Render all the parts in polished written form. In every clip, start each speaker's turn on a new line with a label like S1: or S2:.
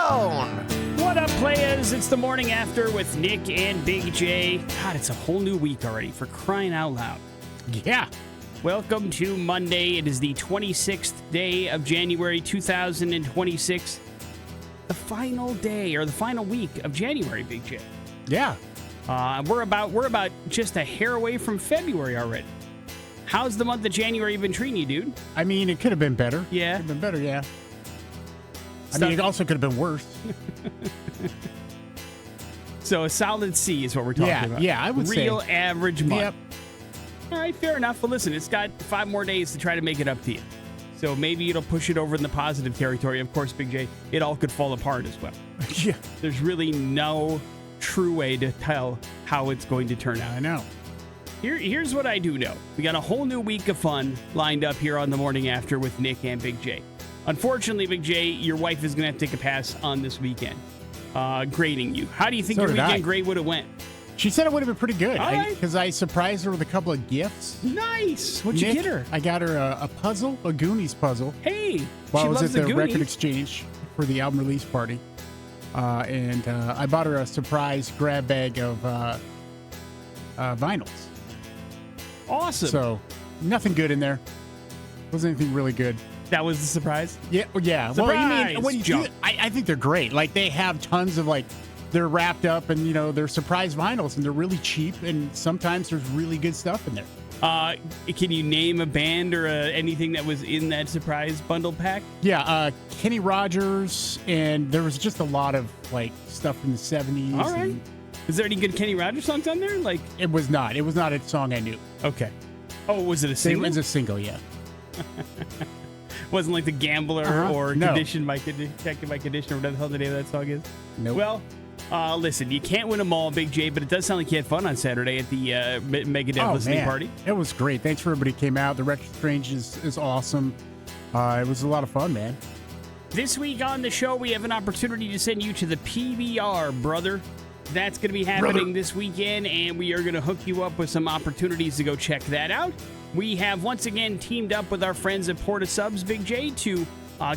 S1: zone.
S2: What up, players? It's the morning after with Nic and Big J. God, it's a whole new week already, for crying out loud.
S3: Yeah.
S2: Welcome to Monday. It is the 26th day of January 2026. The final day, or the final week of January, Big J.
S3: Yeah.
S2: We're about just a hair away from February already. How's the month of January been treating you, dude?
S3: I mean, it could have been better.
S2: Yeah.
S3: Could have been better, yeah. I mean, it also could have been worse.
S2: So a solid C is what we're talking about.
S3: Yeah, I would say.
S2: Real average month.
S3: Yep.
S2: All right, fair enough. Well, listen, it's got 5 more days to try to make it up to you. So maybe it'll push it over in the positive territory. Of course, Big J, it all could fall apart as well.
S3: Yeah.
S2: There's really no true way to tell how it's going to turn out.
S3: I know.
S2: Here's what I do know. We got a whole new week of fun lined up here on the morning after with Nic and Big J. Unfortunately, Big J, your wife is going to have to take a pass on this weekend, grading you. How do you think your weekend grade would have went?
S3: She said it would have been pretty good
S2: All
S3: because I surprised her with a couple of gifts.
S2: Nice. What'd you get her?
S3: I got her a puzzle, a Goonies puzzle.
S2: Hey,
S3: while
S2: she
S3: I was
S2: loves
S3: at
S2: the
S3: the
S2: Goonies.
S3: record exchange for the album release party. And I bought her a surprise grab bag of vinyls.
S2: Awesome.
S3: So nothing good in there. Wasn't anything really good.
S2: That was the surprise?
S3: Yeah.
S2: Surprise!
S3: Well, you mean when you do it, I think they're great. Like they have tons of they're wrapped up and they're surprise vinyls and they're really cheap and sometimes there's really good stuff in there.
S2: Can you name a band or anything that was in that surprise bundle pack?
S3: Yeah, Kenny Rogers, and there was just a lot of stuff from the 70s.
S2: All right. Is there any good Kenny Rogers songs on there?
S3: It was not. It was not a song I knew.
S2: Okay. Oh, was it a single?
S3: It was a single, yeah.
S2: Wasn't like The Gambler or
S3: No.
S2: Condition by Condition by Condition or whatever the hell the name of that song is?
S3: Nope.
S2: Well, listen, you can't win them all, Big J, but it does sound like you had fun on Saturday at the Megadeth listening party.
S3: It was great. Thanks for everybody who came out. The Record Exchange is awesome. It was a lot of fun, man.
S2: This week on the show, we have an opportunity to send you to the PBR, brother. That's going to be happening this weekend, and we are going to hook you up with some opportunities to go check that out. We have once again teamed up with our friends at Porta Subs, Big J, to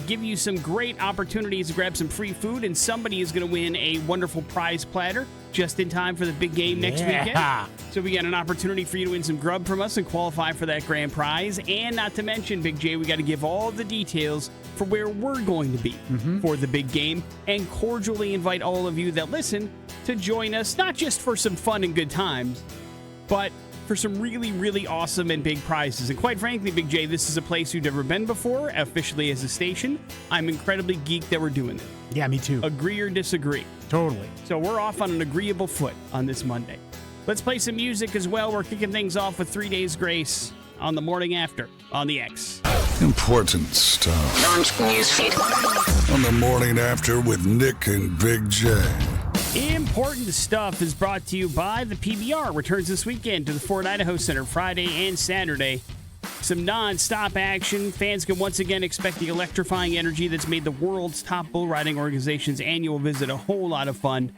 S2: give you some great opportunities to grab some free food, and somebody is going to win a wonderful prize platter just in time for the big game next weekend. So we got an opportunity for you to win some grub from us and qualify for that grand prize. And not to mention, Big J, we got to give all the details for where we're going to be for the big game, and cordially invite all of you that listen to join us, not just for some fun and good times, but for some really, really awesome and big prizes. And quite frankly, Big J, this is a place you've never been before, officially as a station. I'm incredibly geeked that we're doing this.
S3: Yeah, me too.
S2: Agree or disagree?
S3: Totally.
S2: So we're off on an agreeable foot on this Monday. Let's play some music as well. We're kicking things off with 3 Days Grace on the morning after on the X.
S4: Important stuff.
S1: Launch newsfeed.
S4: On the morning after with Nic and Big J.
S2: Important Stuff is brought to you by the PBR. Returns this weekend to the Ford Idaho Center Friday and Saturday. Some non-stop action. Fans can once again expect the electrifying energy that's made the world's top bull riding organization's annual visit a whole lot of fun.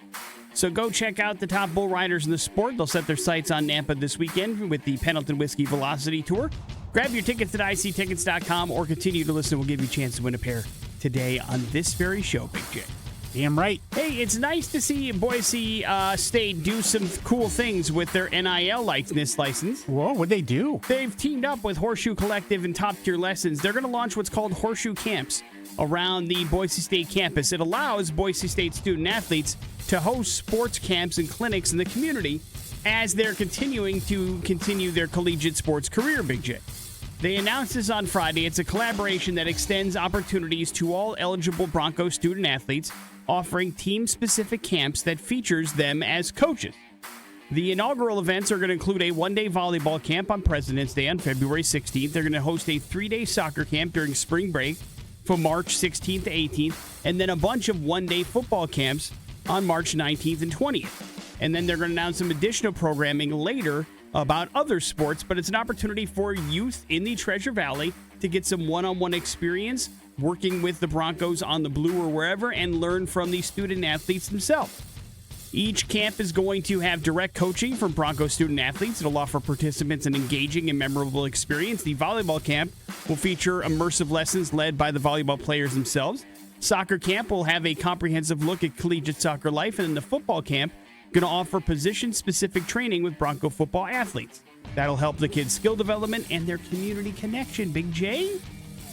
S2: So go check out the top bull riders in the sport. They'll set their sights on Nampa this weekend with the Pendleton Whiskey Velocity Tour. Grab your tickets at ictickets.com or continue to listen. We'll give you a chance to win a pair today on this very show, Big J.
S3: Damn right.
S2: Hey, it's nice to see Boise State do some cool things with their NIL license.
S3: Whoa, what'd they do?
S2: They've teamed up with Horseshoe Collective and Top Tier Lessons. They're going to launch what's called Horseshoe Camps around the Boise State campus. It allows Boise State student athletes to host sports camps and clinics in the community as they're continuing their collegiate sports career, Big J. They announced this on Friday. It's a collaboration that extends opportunities to all eligible Broncos student athletes, offering team-specific camps that features them as coaches. The inaugural events are going to include a one-day volleyball camp on President's Day on February 16th. They're going to host a 3-day soccer camp during spring break from March 16th to 18th, and then a bunch of one-day football camps on March 19th and 20th. And then they're going to announce some additional programming later about other sports, but it's an opportunity for youth in the Treasure Valley to get some one-on-one experience working with the Broncos on the Blue or wherever and learn from the student athletes themselves. Each camp is going to have direct coaching from Broncos student athletes. It'll offer participants an engaging and memorable experience. The volleyball camp will feature immersive lessons led by the volleyball players themselves. Soccer camp will have a comprehensive look at collegiate soccer life, and then the football camp going to offer position-specific training with Bronco football athletes. That'll help the kids' skill development and their community connection. Big J?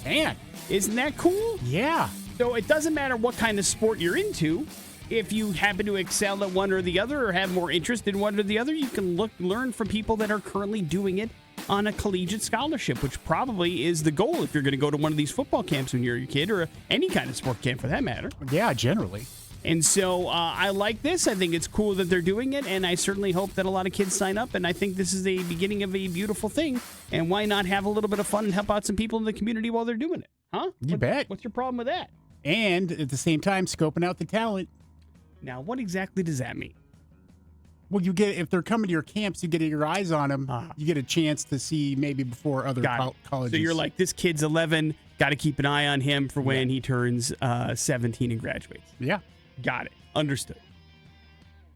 S3: Man,
S2: Isn't that cool?
S3: yeah.
S2: So it doesn't matter what kind of sport you're into. If you happen to excel at one or the other or have more interest in one or the other, you can learn from people that are currently doing it on a collegiate scholarship, which probably is the goal if you're going to go to one of these football camps when you're a kid, or any kind of sport camp for that matter.
S3: Yeah, generally.
S2: And so I like this. I think it's cool that they're doing it, and I certainly hope that a lot of kids sign up, and I think this is the beginning of a beautiful thing. And why not have a little bit of fun and help out some people in the community while they're doing it? Huh?
S3: You bet.
S2: What's your problem with that?
S3: And at the same time, scoping out the talent.
S2: Now, what exactly does that mean?
S3: Well, you get, if they're coming to your camps, you get your eyes on them. You get a chance to see maybe before other colleges.
S2: So you're like, this kid's 11, got to keep an eye on him for when he turns 17 and graduates.
S3: Yeah.
S2: Got it. Understood.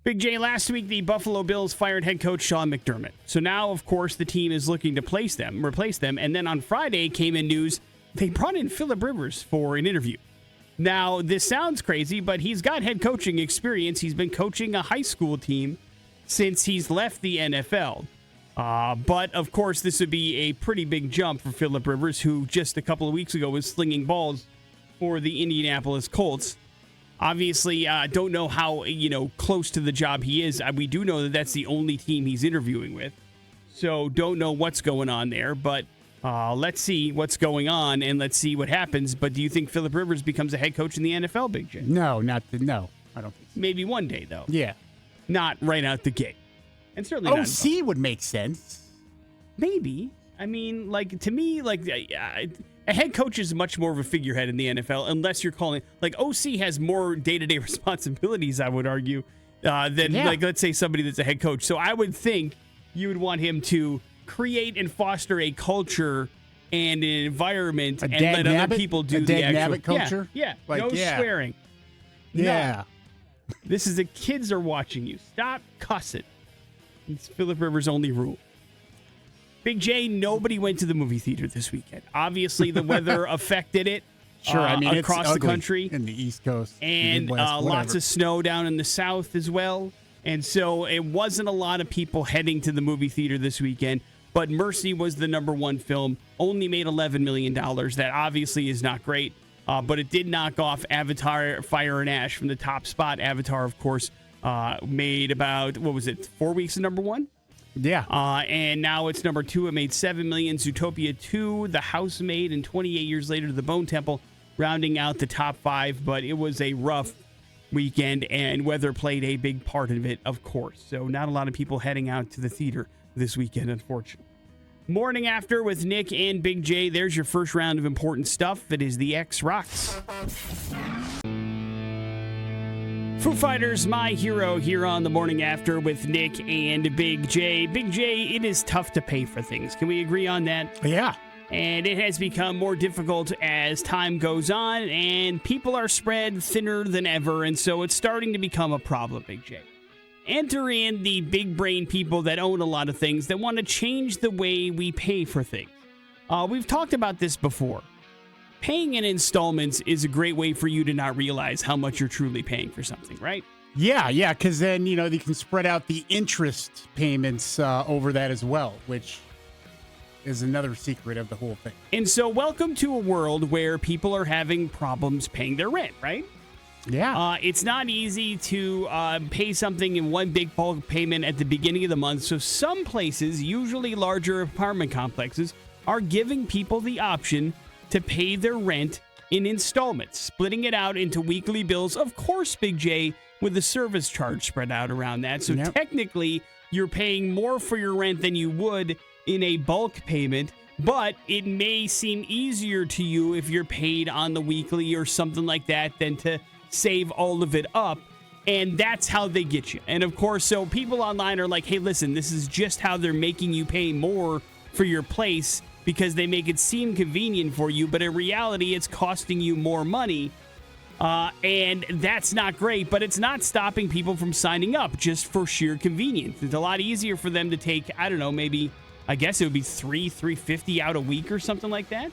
S2: Big J, last week the Buffalo Bills fired head coach Sean McDermott. So now, of course, the team is looking to replace them. And then on Friday came in news they brought in Phillip Rivers for an interview. Now, this sounds crazy, but he's got head coaching experience. He's been coaching a high school team since he's left the NFL. But, of course, this would be a pretty big jump for Phillip Rivers, who just a couple of weeks ago was slinging balls for the Indianapolis Colts. Obviously, don't know how, close to the job he is. We do know that that's the only team he's interviewing with. So don't know what's going on there, but let's see what's going on and let's see what happens. But do you think Phillip Rivers becomes a head coach in the NFL, Big J?
S3: No, no, I don't think so.
S2: Maybe one day, though.
S3: Yeah.
S2: Not right out the gate. And certainly not.
S3: OC would make sense.
S2: Maybe. I mean, to me, a head coach is much more of a figurehead in the NFL, unless you're calling, OC has more day-to-day responsibilities, I would argue, than, let's say somebody that's a head coach. So I would think you would want him to create and foster a culture and an environment and let other people do the actual
S3: culture.
S2: Yeah. No swearing.
S3: Yeah.
S2: No. This is the kids are watching you. Stop cussing. It's Phillip Rivers' only rule. Big J, nobody went to the movie theater this weekend. Obviously, the weather affected it.
S3: Sure, I mean,
S2: across
S3: it's
S2: the country.
S3: In the East Coast.
S2: And
S3: Midwest,
S2: lots of snow down in the South as well. And so it wasn't a lot of people heading to the movie theater this weekend. But Mercy was the number one film, only made $11 million. That obviously is not great. But it did knock off Avatar, Fire and Ash from the top spot. Avatar, of course, made about, 4 weeks of number one?
S3: Yeah.
S2: And now it's number two. It made $7 million. Zootopia 2, The Housemaid, and 28 years later, The Bone Temple, rounding out the top five. But it was a rough weekend, and weather played a big part of it, of course. So not a lot of people heading out to the theater this weekend, unfortunately. Morning After with Nic and Big J. There's your first round of important stuff. It is the X Rocks. Foo Fighters, My Hero, here on the Morning After with Nic and Big J. Big J, it is tough to pay for things. Can we agree on that?
S3: Yeah.
S2: And it has become more difficult as time goes on, and people are spread thinner than ever, and so it's starting to become a problem, Big J. Enter in the big brain people that own a lot of things that want to change the way we pay for things. We've talked about this before. Paying in installments is a great way for you to not realize how much you're truly paying for something, right?
S3: Yeah, because then, they can spread out the interest payments over that as well, which is another secret of the whole thing.
S2: And so welcome to a world where people are having problems paying their rent, right?
S3: Yeah.
S2: It's not easy to pay something in one big bulk payment at the beginning of the month. So some places, usually larger apartment complexes, are giving people the option to pay their rent in installments, splitting it out into weekly bills. Of course, Big J, with a service charge spread out around that. So technically, you're paying more for your rent than you would in a bulk payment. But it may seem easier to you if you're paid on the weekly or something like that than to save all of it up. And that's how they get you. And of course, so people online are like, hey, listen, this is just how they're making you pay more for your place because they make it seem convenient for you. But in reality, it's costing you more money. And that's not great, but it's not stopping people from signing up just for sheer convenience. It's a lot easier for them to take, I don't know, maybe, I guess it would be $350 out a week or something like that.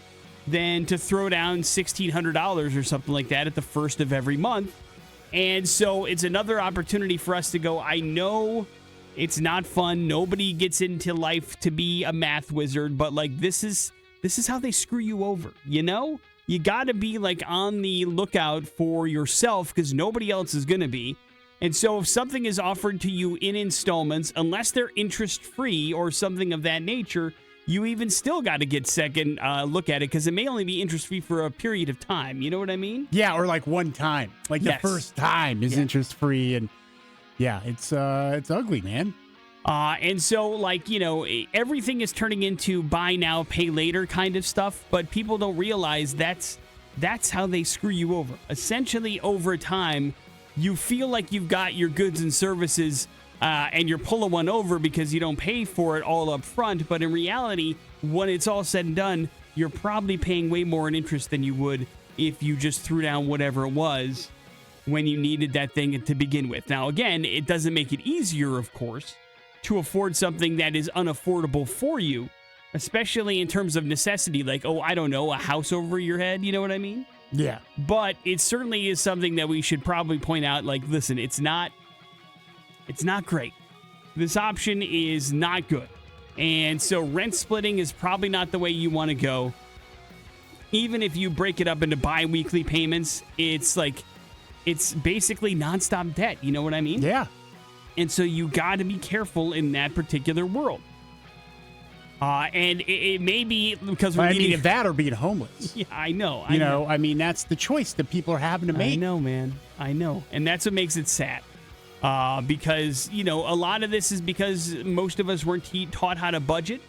S2: than to throw down $1,600 or something like that at the first of every month. And so it's another opportunity for us to go, I know it's not fun. Nobody gets into life to be a math wizard, but like this is how they screw you over, you know? You got to be like on the lookout for yourself because nobody else is going to be. And so if something is offered to you in installments, unless they're interest-free or something of that nature, you even still got to get second look at it because it may only be interest-free for a period of time. You know what I mean?
S3: Yeah, or like one time. Like the first time is interest-free. And yeah, it's ugly, man.
S2: And so, like, you know, everything is turning into buy now, pay later kind of stuff. But people don't realize that's how they screw you over. Essentially, over time, you feel like you've got your goods and services and you're pulling one over because you don't pay for it all up front. But in reality, when it's all said and done, you're probably paying way more in interest than you would if you just threw down whatever it was when you needed that thing to begin with. Now, again, it doesn't make it easier, of course, to afford something that is unaffordable for you, especially in terms of necessity, like, oh, I don't know, a house over your head, you know what I mean?
S3: Yeah.
S2: But it certainly is something that we should probably point out, like, listen, it's not great. This option is not good. And so rent splitting is probably not the way you want to go. Even if you break it up into bi-weekly payments, it's basically nonstop debt, you know what I mean?
S3: Yeah.
S2: And so you got to be careful in that particular world. And it may be because we're
S3: if that or being homeless.
S2: Yeah, I know.
S3: I mean, that's the choice that people are having to make.
S2: I know, man. I know. And that's what makes it sad. Because, you know, a lot of this is because most of us weren't taught how to budget,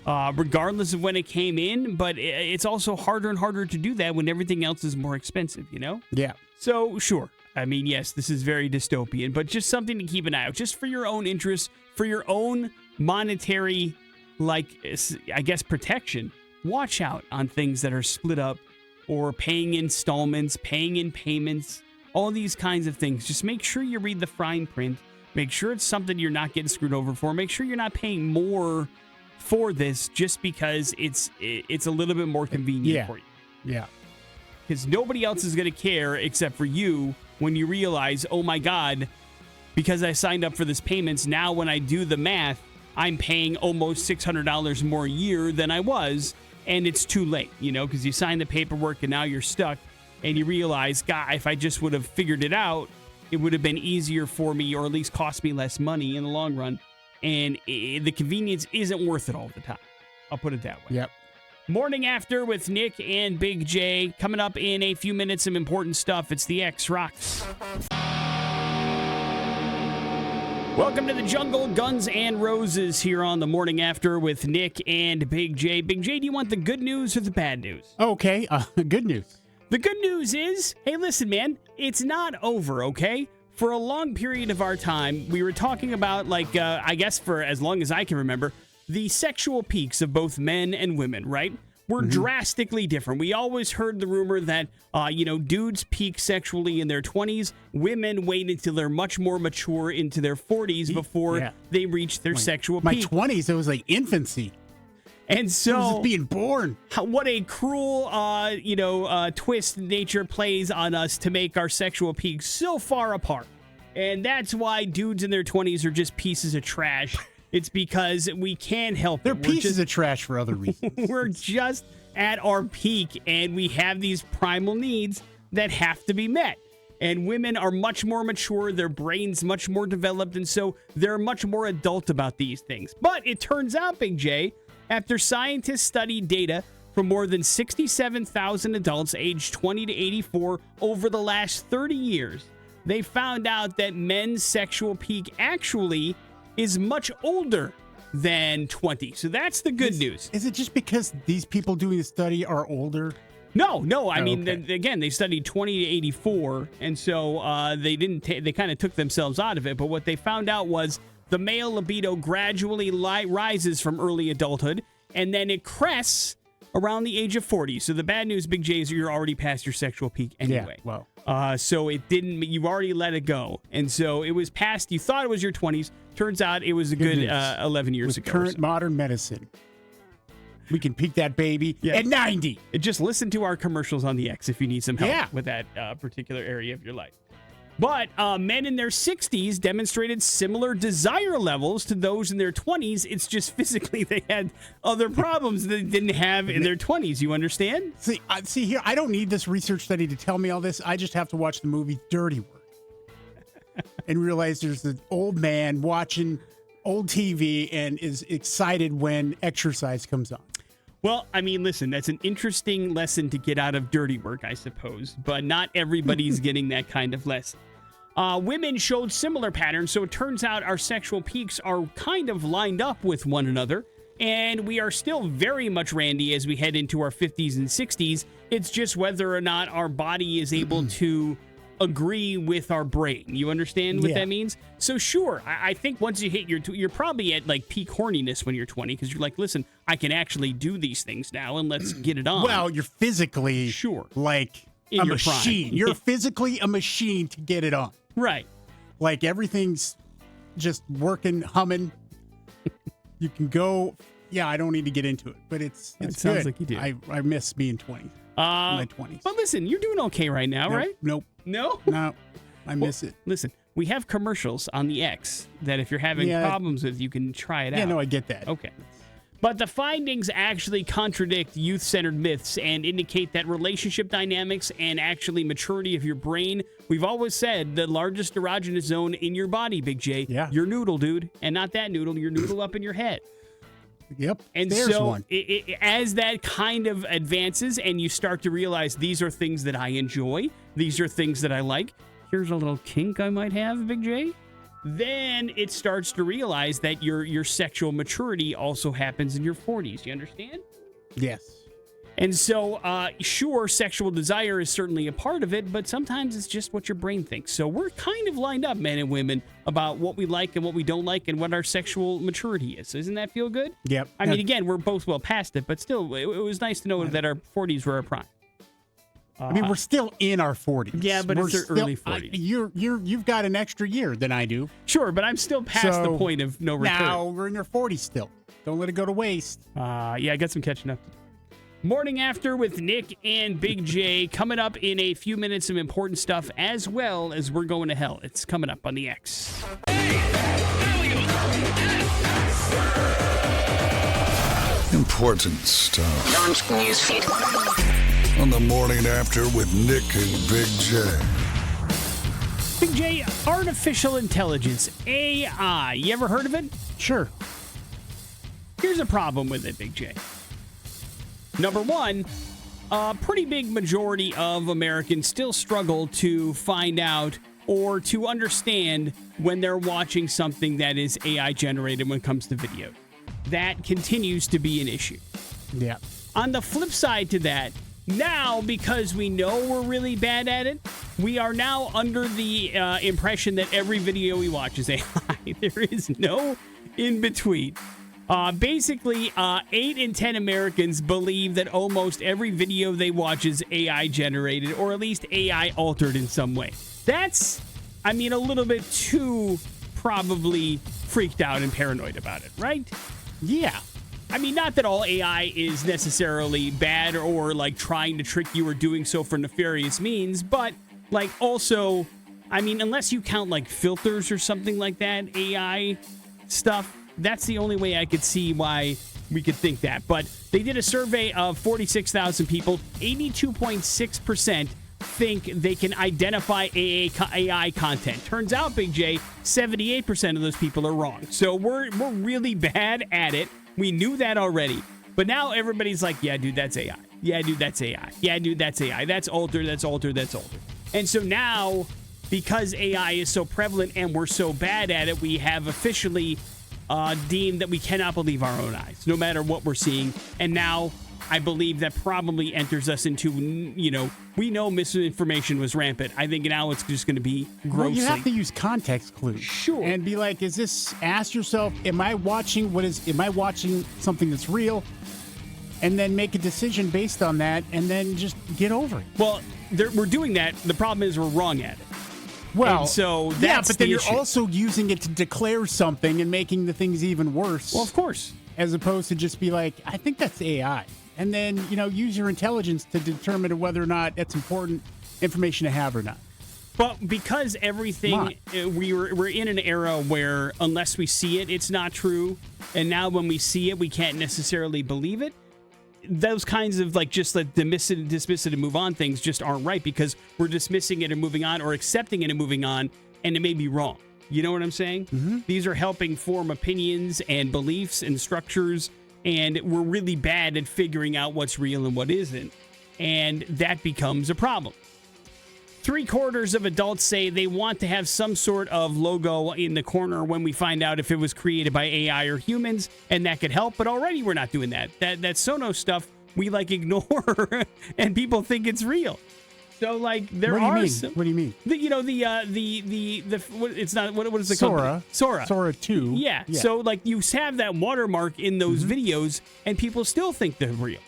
S2: regardless of when it came in. But it's also harder and harder to do that when everything else is more expensive, you know?
S3: Yeah.
S2: So, sure. I mean, yes, this is very dystopian, but just something to keep an eye out, just for your own interest, for your own monetary, I guess, protection. Watch out on things that are split up or paying installments, paying in payments, all these kinds of things. Just make sure you read the fine print. Make sure it's something you're not getting screwed over for. Make sure you're not paying more for this just because it's a little bit more convenient for you.
S3: Yeah.
S2: Because nobody else is going to care except for you when you realize, oh my God, because I signed up for this payments, now when I do the math, I'm paying almost $600 more a year than I was, and it's too late, you know, because you signed the paperwork and now you're stuck, and you realize, God, if I just would have figured it out, it would have been easier for me, or at least cost me less money in the long run, and the convenience isn't worth it all the time. I'll put it that way.
S3: Yep.
S2: Morning After with Nic and Big J. Coming up in a few minutes, some important stuff. It's the X Rocks. Welcome to the jungle, Guns and Roses here on the Morning After with Nic and Big J. Big J, do you want the good news or the bad news?
S3: Okay, good news.
S2: The good news is, hey, listen, man, it's not over, okay? For a long period of our time, we were talking about, I guess for as long as I can remember, the sexual peaks of both men and women, right? Were drastically different. We always heard the rumor that, dudes peak sexually in their 20s. Women wait until they're much more mature into their 40s before they reach their sexual peak.
S3: My 20s, it was like infancy.
S2: And so,
S3: it was just being born.
S2: What a cruel, twist nature plays on us to make our sexual peaks so far apart. And that's why dudes in their 20s are just pieces of trash. It's because we can't help it.
S3: They're pieces of trash for other reasons.
S2: We're just at our peak, and we have these primal needs that have to be met. And women are much more mature, their brains much more developed, and so they're much more adult about these things. But it turns out, Big J, after scientists studied data from more than 67,000 adults aged 20 to 84 over the last 30 years, they found out that men's sexual peak actually is much older than 20. So that's the good news.
S3: Is it just because these people doing the study are older?
S2: No. I mean, again, they studied 20 to 84, and so they didn't. They kind of took themselves out of it. But what they found out was the male libido gradually rises from early adulthood, and then it crests around the age of 40. So the bad news, Big J, is you're already past your sexual peak anyway.
S3: Yeah, well.
S2: So it didn't. You already let it go, and so it was past. You thought it was your 20s. Turns out it was a good 11 years ago.
S3: Current modern medicine. We can peak that baby
S2: Yeah.
S3: at 90.
S2: Just listen to our commercials on the X if you need some help with that particular area of your life. But men in their 60s demonstrated similar desire levels to those in their 20s. It's just physically they had other problems that they didn't have in their 20s. You understand?
S3: See here, I don't need this research study to tell me all this. I just have to watch the movie Dirty Work and realize there's an old man watching old TV and is excited when exercise comes on.
S2: Well, I mean, listen, that's an interesting lesson to get out of Dirty Work, I suppose, but not everybody's getting that kind of lesson. Women showed similar patterns, so it turns out our sexual peaks are kind of lined up with one another, and we are still very much randy as we head into our 50s and 60s. It's just whether or not our body is able to agree with our brain. You understand what that means? So sure, I think once you hit you're probably at like peak horniness when you're 20 because you're like, listen, I can actually do these things now and let's get it on.
S3: Well, you're physically like
S2: in
S3: a
S2: your
S3: machine.
S2: prime.
S3: You're physically a machine to get it on.
S2: Right.
S3: Like everything's just working, humming. You can go. Yeah, I don't need to get into it, but it's
S2: sounds
S3: good.
S2: like you do.
S3: I miss being 20. My 20s.
S2: But listen, you're doing okay right now, right?
S3: Nope.
S2: No?
S3: No. I miss it.
S2: Listen, we have commercials on the X that if you're having problems with, you can try it out.
S3: Yeah, no, I get that.
S2: Okay. But the findings actually contradict youth-centered myths and indicate that relationship dynamics and actually maturity of your brain. We've always said the largest erogenous zone in your body, Big J.
S3: Yeah.
S2: Your noodle, dude. And not that noodle, your noodle up in your head.
S3: Yep.
S2: And
S3: there's
S2: so
S3: one.
S2: As that kind of advances and you start to realize these are things that I enjoy, these are things that I like, here's a little kink I might have, Big J, then it starts to realize that your sexual maturity also happens in your 40s. You understand?
S3: Yes.
S2: And so, sure, sexual desire is certainly a part of it, but sometimes it's just what your brain thinks. So we're kind of lined up, men and women, about what we like and what we don't like and what our sexual maturity is. Doesn't that feel good?
S3: Yep.
S2: I mean, again, we're both well past it, but still, it was nice to know that our 40s were our prime.
S3: I mean, we're still in our 40s.
S2: Yeah, but it's our early 40s.
S3: You've got an extra year than I do.
S2: Sure, but I'm still past the point of no return.
S3: Now we're in your 40s still. Don't let it go to waste.
S2: Yeah, I got some catching up to do. Morning After with Nic and Big J coming up in a few minutes. Some important stuff as well as we're going to hell. It's coming up on the X.
S4: Important stuff.
S1: Launch newsfeed.
S4: On the Morning After with Nic and Big J.
S2: Big J, artificial intelligence, AI. You ever heard of it?
S3: Sure.
S2: Here's a problem with it, Big J. Number one, a pretty big majority of Americans still struggle to find out or to understand when they're watching something that is AI generated when it comes to video. That continues to be an issue.
S3: Yeah.
S2: On the flip side to that, now, because we know we're really bad at it, we are now under the impression that every video we watch is AI. There is no in between. Basically, 8 in 10 Americans believe that almost every video they watch is AI generated or at least AI altered in some way. That's, I mean, a little bit too probably freaked out and paranoid about it, right?
S3: Yeah.
S2: I mean, not that all AI is necessarily bad or like trying to trick you or doing so for nefarious means, but like also, I mean, unless you count like filters or something like that, AI stuff, that's the only way I could see why we could think that. But they did a survey of 46,000 people. 82.6% think they can identify AI content. Turns out, Big J, 78% of those people are wrong. So we're really bad at it. We knew that already. But now everybody's like, yeah, dude, that's AI. Yeah, dude, that's AI. Yeah, dude, that's AI. That's altered, that's altered, that's altered. And so now, because AI is so prevalent and we're so bad at it, we have officially deemed that we cannot believe our own eyes, no matter what we're seeing. And now I believe that probably enters us into, we know misinformation was rampant. I think now it's just going to be grossly.
S3: Well, you have to use context clues.
S2: Sure.
S3: And be like, ask yourself, am I watching something that's real? And then make a decision based on that and then just get over it.
S2: Well, we're doing that. The problem is we're wrong at it.
S3: Well,
S2: and so that's
S3: but then
S2: the
S3: you're
S2: issue.
S3: also using it to declare something and making the things even worse.
S2: Well, of course.
S3: as opposed to just be like, I think that's AI. And then, use your intelligence to determine whether or not that's important information to have or not.
S2: But because everything, we're in an era where unless we see it, it's not true. And now when we see it, we can't necessarily believe it. Those kinds of just dismiss it and move on things just aren't right because we're dismissing it and moving on or accepting it and moving on. And it may be wrong. You know what I'm saying? Mm-hmm. These are helping form opinions and beliefs and structures. And we're really bad at figuring out what's real and what isn't. And that becomes a problem. 3/4 of adults say they want to have some sort of logo in the corner when we find out if it was created by AI or humans, and that could help. But already we're not doing that. That Sonos stuff we ignore, and people think it's real. So there are some.
S3: What do you mean?
S2: It's not what is it called?
S3: Sora 2.
S2: Yeah. So you have that watermark in those videos, and people still think they're real.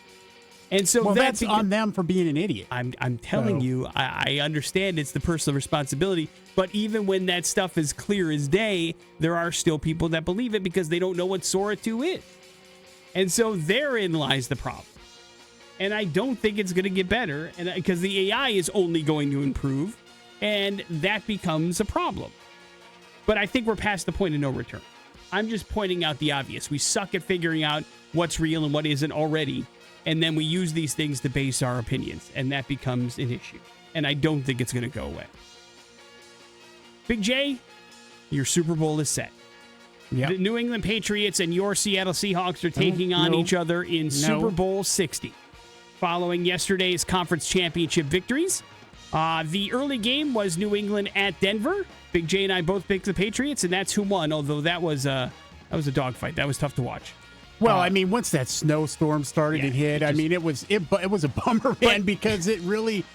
S2: And so
S3: that's on them for being an idiot.
S2: I'm telling you, I understand it's the personal responsibility, but even when that stuff is clear as day, there are still people that believe it because they don't know what Sora 2 is. And so therein lies the problem. And I don't think it's going to get better because the AI is only going to improve, and that becomes a problem. But I think we're past the point of no return. I'm just pointing out the obvious. We suck at figuring out what's real and what isn't already. And then we use these things to base our opinions, and that becomes an issue. And I don't think it's going to go away. Big J, your Super Bowl is set.
S3: Yep.
S2: The New England Patriots and your Seattle Seahawks are taking on each other in Super Bowl 60. Following yesterday's conference championship victories, the early game was New England at Denver. Big J and I both picked the Patriots, and that's who won, although that was a dogfight. That was tough to watch.
S3: Well, once that snowstorm started and hit, it was a bummer, man, because it really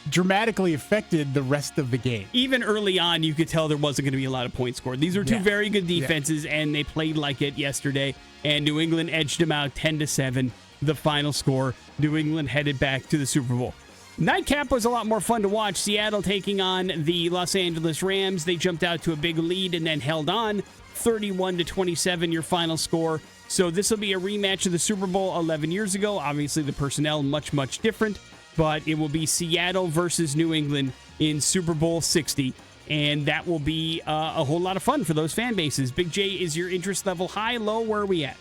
S3: dramatically affected the rest of the game.
S2: Even early on, you could tell there wasn't going to be a lot of points scored. These are two very good defenses, and they played like it yesterday. And New England edged them out 10-7. The final score. New England headed back to the Super Bowl. Nightcap was a lot more fun to watch. Seattle taking on the Los Angeles Rams. They jumped out to a big lead and then held on. 31-27, your final score. So this will be a rematch of the Super Bowl 11 years ago. Obviously, the personnel much, much different. But it will be Seattle versus New England in Super Bowl 60. And that will be a whole lot of fun for those fan bases. Big J, is your interest level high, low? Where are we at?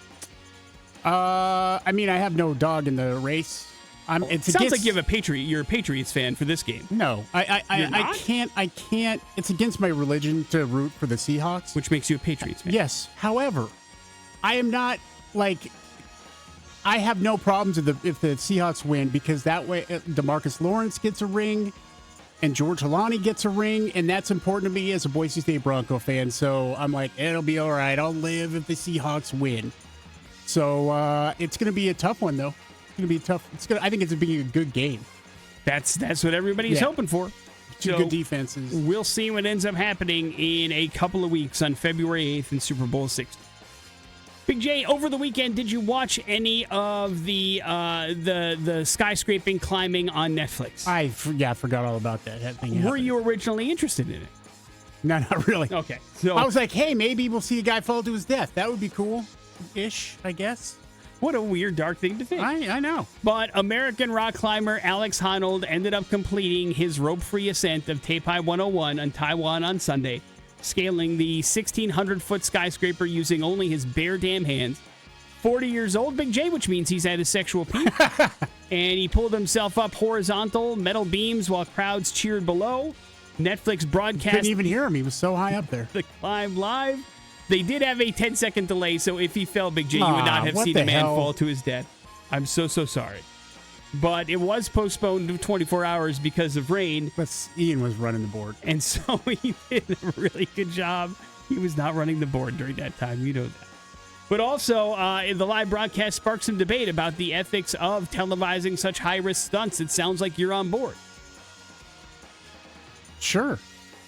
S3: I have no dog in the race.
S2: It sounds like you have you're a Patriots fan for this game.
S3: No, I can't. It's against my religion to root for the Seahawks.
S2: Which makes you a Patriots fan.
S3: Yes. However, I am not I have no problems if the Seahawks win because that way DeMarcus Lawrence gets a ring and George Halani gets a ring, and that's important to me as a Boise State Bronco fan. So I'm like, it'll be all right. I'll live if the Seahawks win. So it's going to be a tough one, though. It's going to be tough. I think it's going to be a good game.
S2: That's what everybody's hoping for.
S3: Two good defenses.
S2: We'll see what ends up happening in a couple of weeks on February 8th in Super Bowl 60. Big J, over the weekend, did you watch any of the skyscraping climbing on Netflix?
S3: I forgot all about that thing.
S2: Were you originally interested in it?
S3: No, not really.
S2: Okay. So
S3: I was like, hey, maybe we'll see a guy fall to his death. That would be cool-ish, I guess.
S2: What a weird, dark thing to think.
S3: I know.
S2: But American rock climber Alex Honnold ended up completing his rope-free ascent of Taepai 101 on Taiwan on Sunday, scaling the 1,600-foot skyscraper using only his bare damn hands. 40 years old, Big J, which means he's at his sexual peak. And he pulled himself up horizontal metal beams while crowds cheered below. Netflix broadcast...
S3: Couldn't even hear him. He was so high up there.
S2: The climb live. They did have a 10-second delay, so if he fell, Big J, you would not have seen a man fall to his death. I'm so sorry. But it was postponed to 24 hours because of rain.
S3: But Ian was running the board.
S2: And so he did a really good job. He was not running the board during that time. You know that. But also, the live broadcast sparked some debate about the ethics of televising such high-risk stunts. It sounds like you're on board.
S3: Sure.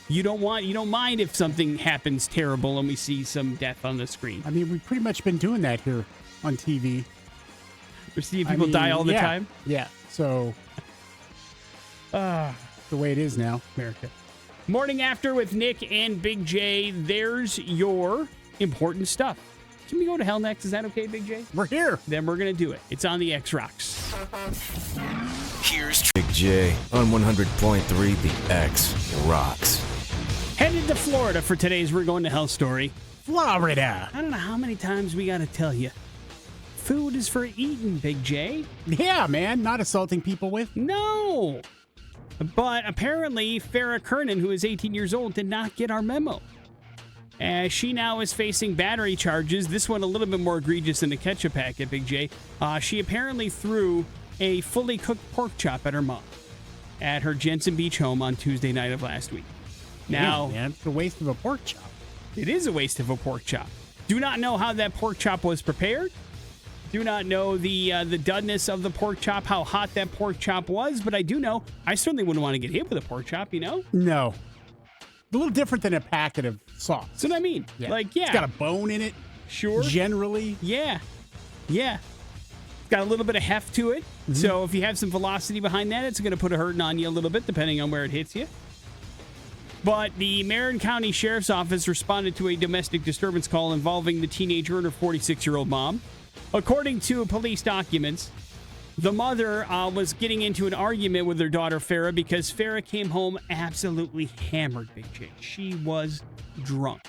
S2: You don't mind if something happens terrible and we see some death on the screen.
S3: I mean, we've pretty much been doing that here on TV.
S2: We're seeing people die all the time?
S3: Yeah. So, the way it is now, America.
S2: Morning After with Nic and Big J. There's your important stuff. Can we go to hell next? Is that okay, Big J?
S3: We're here.
S2: Then we're going to do it. It's on the X Rocks.
S1: Here's
S5: Big J on 100.3 The X Rocks.
S2: Headed to Florida for today's We're Going to Hell story.
S3: Florida.
S2: I don't know how many times we got to tell you. Food is for eating, Big J.
S3: Yeah, man. Not assaulting people with.
S2: No. But apparently, Farrah Kernan, who is 18 years old, did not get our memo. As she now is facing battery charges, this one a little bit more egregious than the ketchup packet, Big J. She apparently threw a fully cooked pork chop at her mom at her Jensen Beach home on Tuesday night of last week. Now,
S3: Damn, man, it's a waste of a pork chop.
S2: it is a waste of a pork chop. Do not know how that pork chop was prepared. Do not know the doneness of the pork chop, how hot that pork chop was, but I do know I certainly wouldn't want to get hit with a pork chop, you know?
S3: No. A little different than a packet of sauce.
S2: That's what I mean. Like, yeah.
S3: It's got a bone in it.
S2: Sure.
S3: Generally.
S2: Yeah. Yeah. It's got a little bit of heft to it. So if you have some velocity behind that, it's going to put a hurting on you a little bit, depending on where it hits you. But the Marin County Sheriff's Office responded to a domestic disturbance call involving the teenager and her 46-year-old mom. According to police documents, the mother was getting into an argument with her daughter, Farrah, because Farrah came home absolutely hammered, Big J. She was drunk,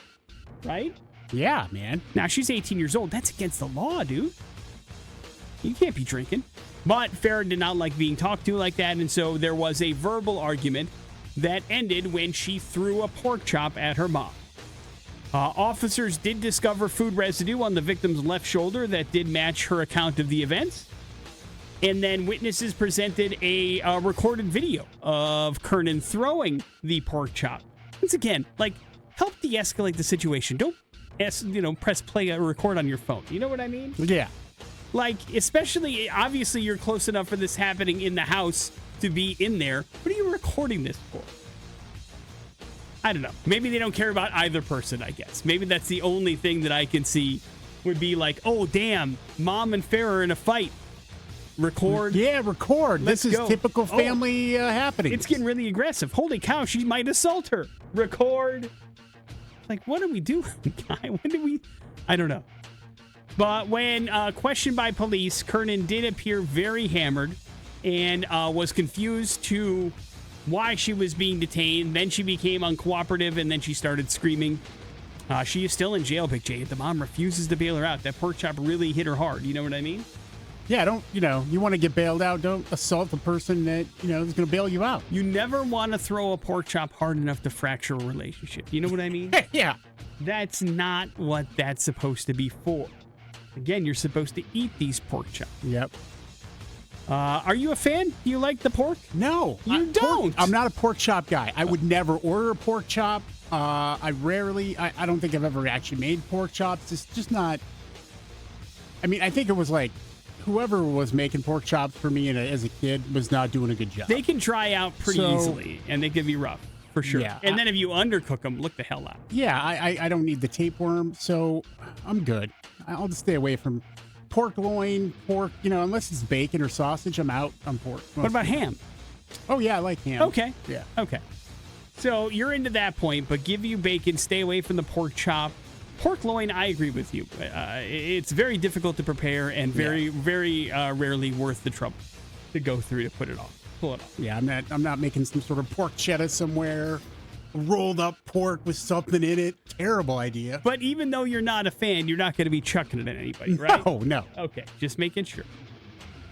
S2: right?
S3: Yeah, man.
S2: Now, she's 18 years old. That's against the law, dude. You can't be drinking. But Farrah did not like being talked to like that, and so there was a verbal argument that ended when she threw a pork chop at her mom. Officers did discover food residue on the victim's left shoulder that did match her account of the events. And then witnesses presented a recorded video of Kernan throwing the pork chop. Once again, like, help de-escalate the situation. Don't, press play or record on your phone. You know what I mean?
S3: Yeah.
S2: Like, especially, obviously, you're close enough for this happening in the house to be in there. What are you recording this for? I don't know. Maybe they don't care about either person, I guess. Maybe that's the only thing that I can see would be like, oh, damn, Mom and Farrah are in a fight. Record.
S3: Yeah, record.
S2: Let's
S3: this is
S2: go.
S3: typical family happening.
S2: It's getting really aggressive. Holy cow, she might assault her. Record. Like, what do we do, guy? When do we? I don't know. But when questioned by police, Kernan did appear very hammered and was confused to why she was being detained. Then she became uncooperative, and then she started screaming. She is still in jail, Big J. The mom refuses to bail her out. That pork chop really hit her hard. You know what I mean?
S3: Yeah, don't, you want to get bailed out, don't assault the person that, is going to bail you out.
S2: You never want to throw a pork chop hard enough to fracture a relationship. You know what I mean?
S3: Yeah.
S2: That's not what that's supposed to be for. Again, you're supposed to eat these pork chops.
S3: Yep.
S2: Are you a fan? Do you like the pork?
S3: No.
S2: You don't?
S3: I'm not a pork chop guy. I would never order a pork chop. I don't think I've ever actually made pork chops. It's just not. I mean, I think it was like whoever was making pork chops for me as a kid was not doing a good job.
S2: They can dry out pretty easily, and they can be rough, for sure.
S3: Yeah,
S2: and then if you undercook them, look the hell out.
S3: Yeah, I don't need the tapeworm, so I'm good. I'll just stay away from pork loin, pork, unless it's bacon or sausage, I'm out on pork.
S2: What about ham?
S3: Oh, yeah, I like ham.
S2: Okay.
S3: Yeah.
S2: Okay. So you're into that point, but give you bacon, stay away from the pork chop. Pork loin, I agree with you. It's very difficult to prepare and very rarely worth the trouble to go through to pull it off.
S3: Yeah, I'm not making some sort of pork cheddar somewhere, rolled up pork with something in it. Terrible idea.
S2: But even though you're not a fan, you're not going to be chucking it at anybody, right?
S3: No.
S2: Okay, just making sure.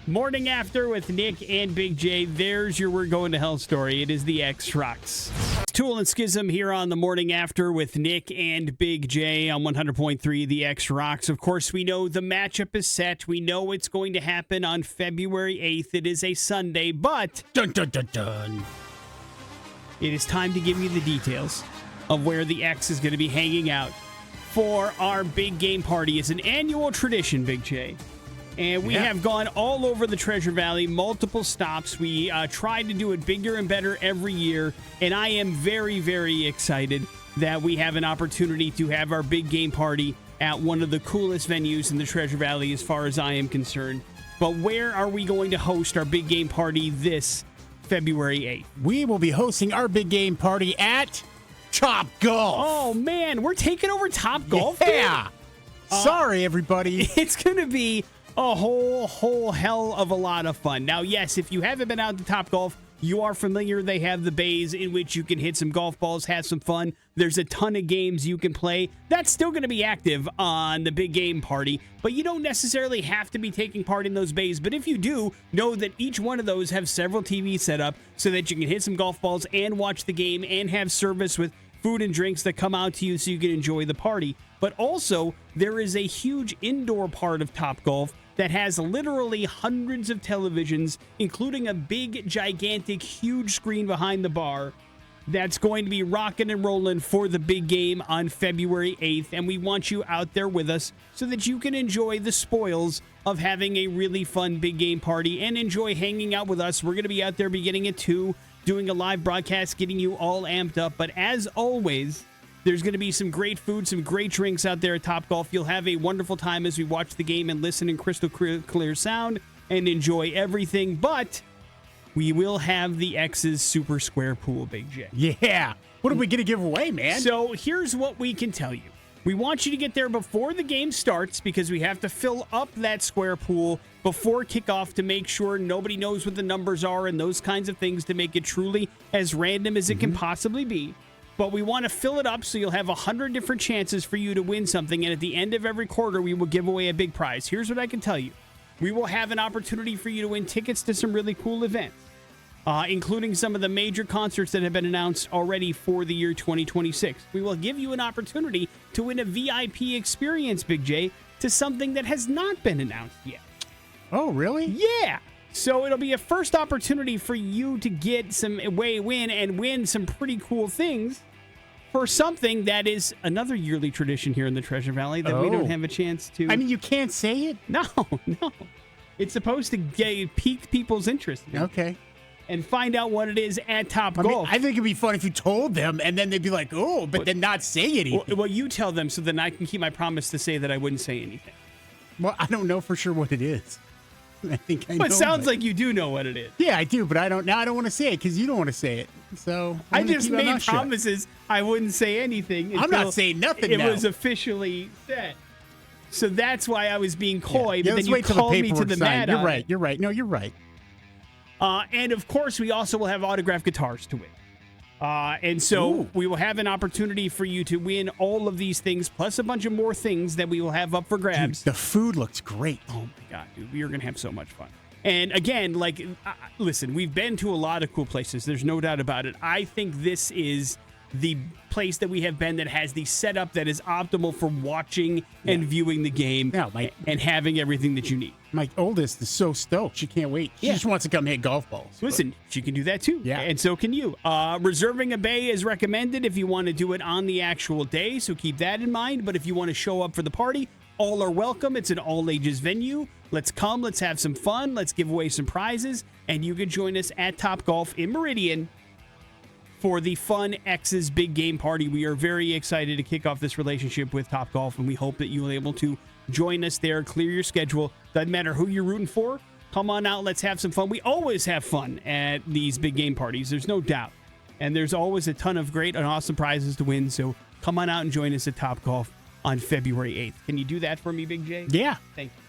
S2: Morning After with Nic and Big J. There's your We're Going to Hell story. It is the X Rocks. Tool and Schism here on the Morning After with Nic and Big J on 100.3 The X Rocks. Of course, we know the matchup is set. We know it's going to happen on February 8th. It is a Sunday, but
S3: Dun, dun, dun, dun.
S2: it is time to give you the details of where the X is going to be hanging out for our big game party. It's an annual tradition, Big J. And we have gone all over the Treasure Valley, multiple stops. We try to do it bigger and better every year. And I am very, very excited that we have an opportunity to have our big game party at one of the coolest venues in the Treasure Valley as far as I am concerned. But where are we going to host our big game party this February 8th?
S3: We will be hosting our big game party at Top Golf.
S2: Oh, man, we're taking over Top Golf?
S3: Yeah. Sorry, everybody.
S2: It's going to be a whole hell of a lot of fun. Now, yes, if you haven't been out to Topgolf, you are familiar. They have the bays in which you can hit some golf balls, have some fun. There's a ton of games you can play. That's still going to be active on the big game party, but you don't necessarily have to be taking part in those bays. But if you do, know that each one of those have several TVs set up so that you can hit some golf balls and watch the game and have service with food and drinks that come out to you so you can enjoy the party. But also, there is a huge indoor part of Topgolf that has literally hundreds of televisions, including a big, gigantic, huge screen behind the bar that's going to be rocking and rolling for the big game on February 8th. And we want you out there with us so that you can enjoy the spoils of having a really fun big game party and enjoy hanging out with us. We're going to be out there beginning at 2, doing a live broadcast, getting you all amped up. But as always, there's going to be some great food, some great drinks out there at Topgolf. You'll have a wonderful time as we watch the game and listen in crystal clear sound and enjoy everything. But we will have the X's Super Square Pool, Big J.
S3: Yeah. What are we going to give away, man?
S2: So here's what we can tell you. We want you to get there before the game starts because we have to fill up that square pool before kickoff to make sure nobody knows what the numbers are and those kinds of things to make it truly as random as it can possibly be. But we want to fill it up so you'll have 100 different chances for you to win something. And at the end of every quarter, we will give away a big prize. Here's what I can tell you. We will have an opportunity for you to win tickets to some really cool events, including some of the major concerts that have been announced already for the year 2026. We will give you an opportunity to win a VIP experience, Big J, to something that has not been announced yet.
S3: Oh, really?
S2: Yeah. So it'll be a first opportunity for you to get some win and win some pretty cool things for something that is another yearly tradition here in the Treasure Valley that we don't have a chance to.
S3: I mean, you can't say it?
S2: No. It's supposed to pique people's interest.
S3: Okay.
S2: And find out what it is at Topgolf.
S3: I think it'd be fun if you told them and then they'd be like, oh, but then not say anything.
S2: Well, you tell them so then I can keep my promise to say that I wouldn't say anything.
S3: Well, I don't know for sure what it is. I think I know.
S2: But it sounds like you do know what it is.
S3: Yeah, I do, but I don't want to say it because you don't want to say it. So
S2: I just made promises I wouldn't say anything.
S3: I'm not saying nothing
S2: It
S3: now.
S2: was officially said. So that's why I was being coy, but then you
S3: wait till
S2: called
S3: the
S2: me to the mat.
S3: You're right. You're right. No, you're right.
S2: And of course, we also will have autographed guitars to win. And so we will have an opportunity for you to win all of these things, plus a bunch of more things that we will have up for grabs.
S3: Dude, the food looks great.
S2: Oh, my God, dude. We are going to have so much fun. And again, listen, we've been to a lot of cool places. There's no doubt about it. I think this is the place that we have been that has the setup that is optimal for watching and viewing the game and having everything that you need.
S3: My oldest is so stoked. She can't wait. She just wants to come hit golf balls.
S2: Listen, she can do that too.
S3: Yeah.
S2: And so can you. Reserving a bay is recommended if you want to do it on the actual day, so keep that in mind. But if you want to show up for the party, all are welcome. It's an all-ages venue. Let's come. Let's have some fun. Let's give away some prizes. And you can join us at Topgolf in Meridian for the fun X's Big Game Party. We are very excited to kick off this relationship with Topgolf, and we hope that you will be able to join us there, clear your schedule. Doesn't matter who you're rooting for. Come on out. Let's have some fun. We always have fun at these big game parties. There's no doubt. And there's always a ton of great and awesome prizes to win. So come on out and join us at Topgolf on February 8th. Can you do that for me, Big J?
S3: Yeah.
S2: Thank you.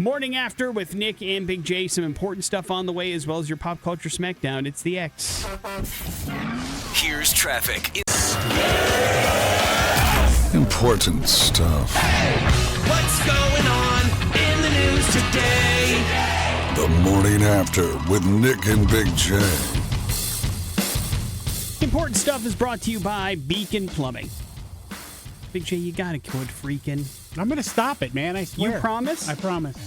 S2: Morning After with Nic and Big J. Some important stuff on the way, as well as your pop culture smackdown. It's the X.
S1: Here's traffic.
S4: Important stuff.
S1: What's going on in the news today?
S4: The Morning After with Nic and Big J.
S2: Important stuff is brought to you by Beacon Plumbing. Big J, you gotta quit freaking.
S3: I'm going to stop it, man. I swear.
S2: You promise?
S3: I promise.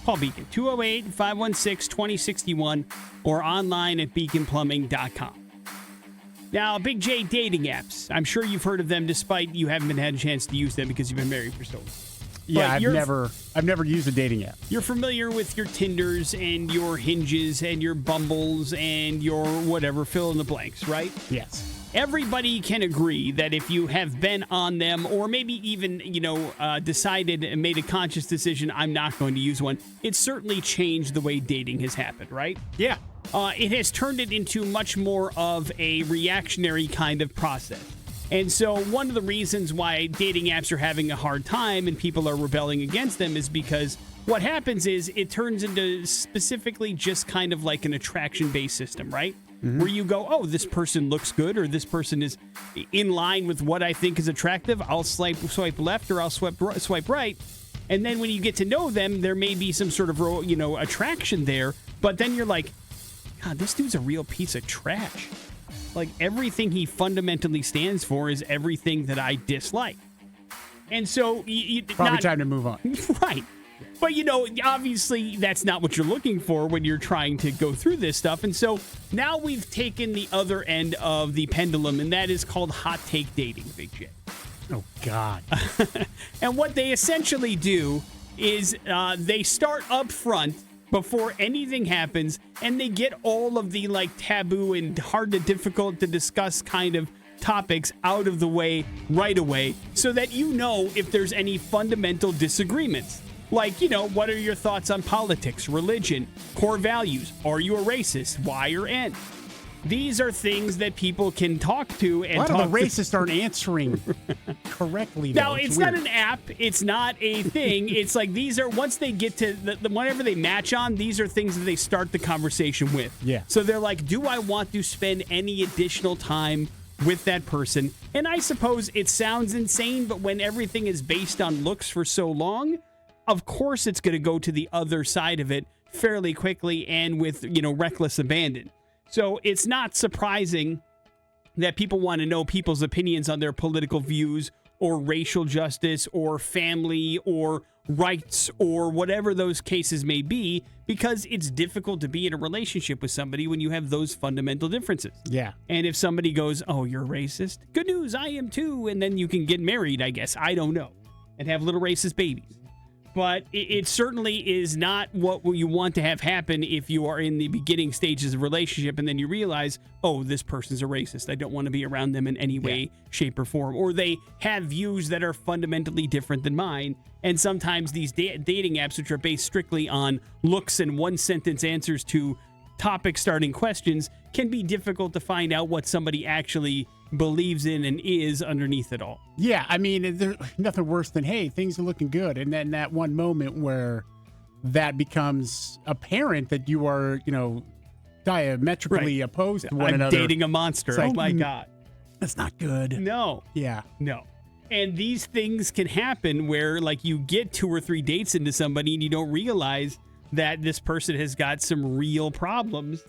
S2: Call Beacon, 208-516-2061, or online at beaconplumbing.com. Now, Big J, dating apps. I'm sure you've heard of them despite you haven't had a chance to use them because you've been married for so long.
S3: Yeah, I've never used a dating app.
S2: You're familiar with your Tinders and your Hinges and your Bumbles and your whatever, fill in the blanks, right?
S3: Yes.
S2: Everybody can agree that if you have been on them or maybe even, decided and made a conscious decision, I'm not going to use one, it's certainly changed the way dating has happened, right?
S3: Yeah.
S2: It has turned it into much more of a reactionary kind of process. And so one of the reasons why dating apps are having a hard time and people are rebelling against them is because what happens is it turns into specifically just kind of like an attraction-based system, right? Where you go, oh, this person looks good, or this person is in line with what I think is attractive. I'll swipe left, or I'll swipe right. And then when you get to know them, there may be some sort of, attraction there. But then you're like, God, this dude's a real piece of trash. Like, everything he fundamentally stands for is everything that I dislike. And so...
S3: Probably time to move on.
S2: Right. But, obviously that's not what you're looking for when you're trying to go through this stuff. And so now we've taken the other end of the pendulum, and that is called hot take dating, Big J.
S3: Oh, God.
S2: And what they essentially do is they start up front before anything happens, and they get all of the taboo and hard to difficult to discuss kind of topics out of the way right away, so that if there's any fundamental disagreements. Like, what are your thoughts on politics, religion, core values? Are you a racist? Why or N? These are things that people can talk to. And
S3: a lot of the racists aren't answering correctly.
S2: Now, it's not an app. It's not a thing. It's like these are, once they get to, whatever they match on, these are things that they start the conversation with.
S3: Yeah.
S2: So they're like, do I want to spend any additional time with that person? And I suppose it sounds insane, but when everything is based on looks for so long, of course it's going to go to the other side of it fairly quickly and with, reckless abandon. So it's not surprising that people want to know people's opinions on their political views or racial justice or family or rights or whatever those cases may be, because it's difficult to be in a relationship with somebody when you have those fundamental differences.
S3: Yeah.
S2: And if somebody goes, oh, you're racist, good news, I am too. And then you can get married, I guess. I don't know. And have little racist babies. But it certainly is not what you want to have happen if you are in the beginning stages of a relationship and then you realize, oh, this person's a racist. I don't want to be around them in any way, shape, or form. Or they have views that are fundamentally different than mine. And sometimes these dating apps, which are based strictly on looks and one-sentence answers to topic-starting questions, can be difficult to find out what somebody actually believes in and is underneath it all.
S3: Yeah, I mean, there's nothing worse than, hey, things are looking good. And then that one moment where becomes apparent that you are, diametrically opposed to one
S2: I'm
S3: another.
S2: Dating a monster.
S3: Like,
S2: oh, my God.
S3: That's not good.
S2: No.
S3: Yeah.
S2: No. And these things can happen where, you get 2 or 3 dates into somebody and you don't realize that this person has got some real problems.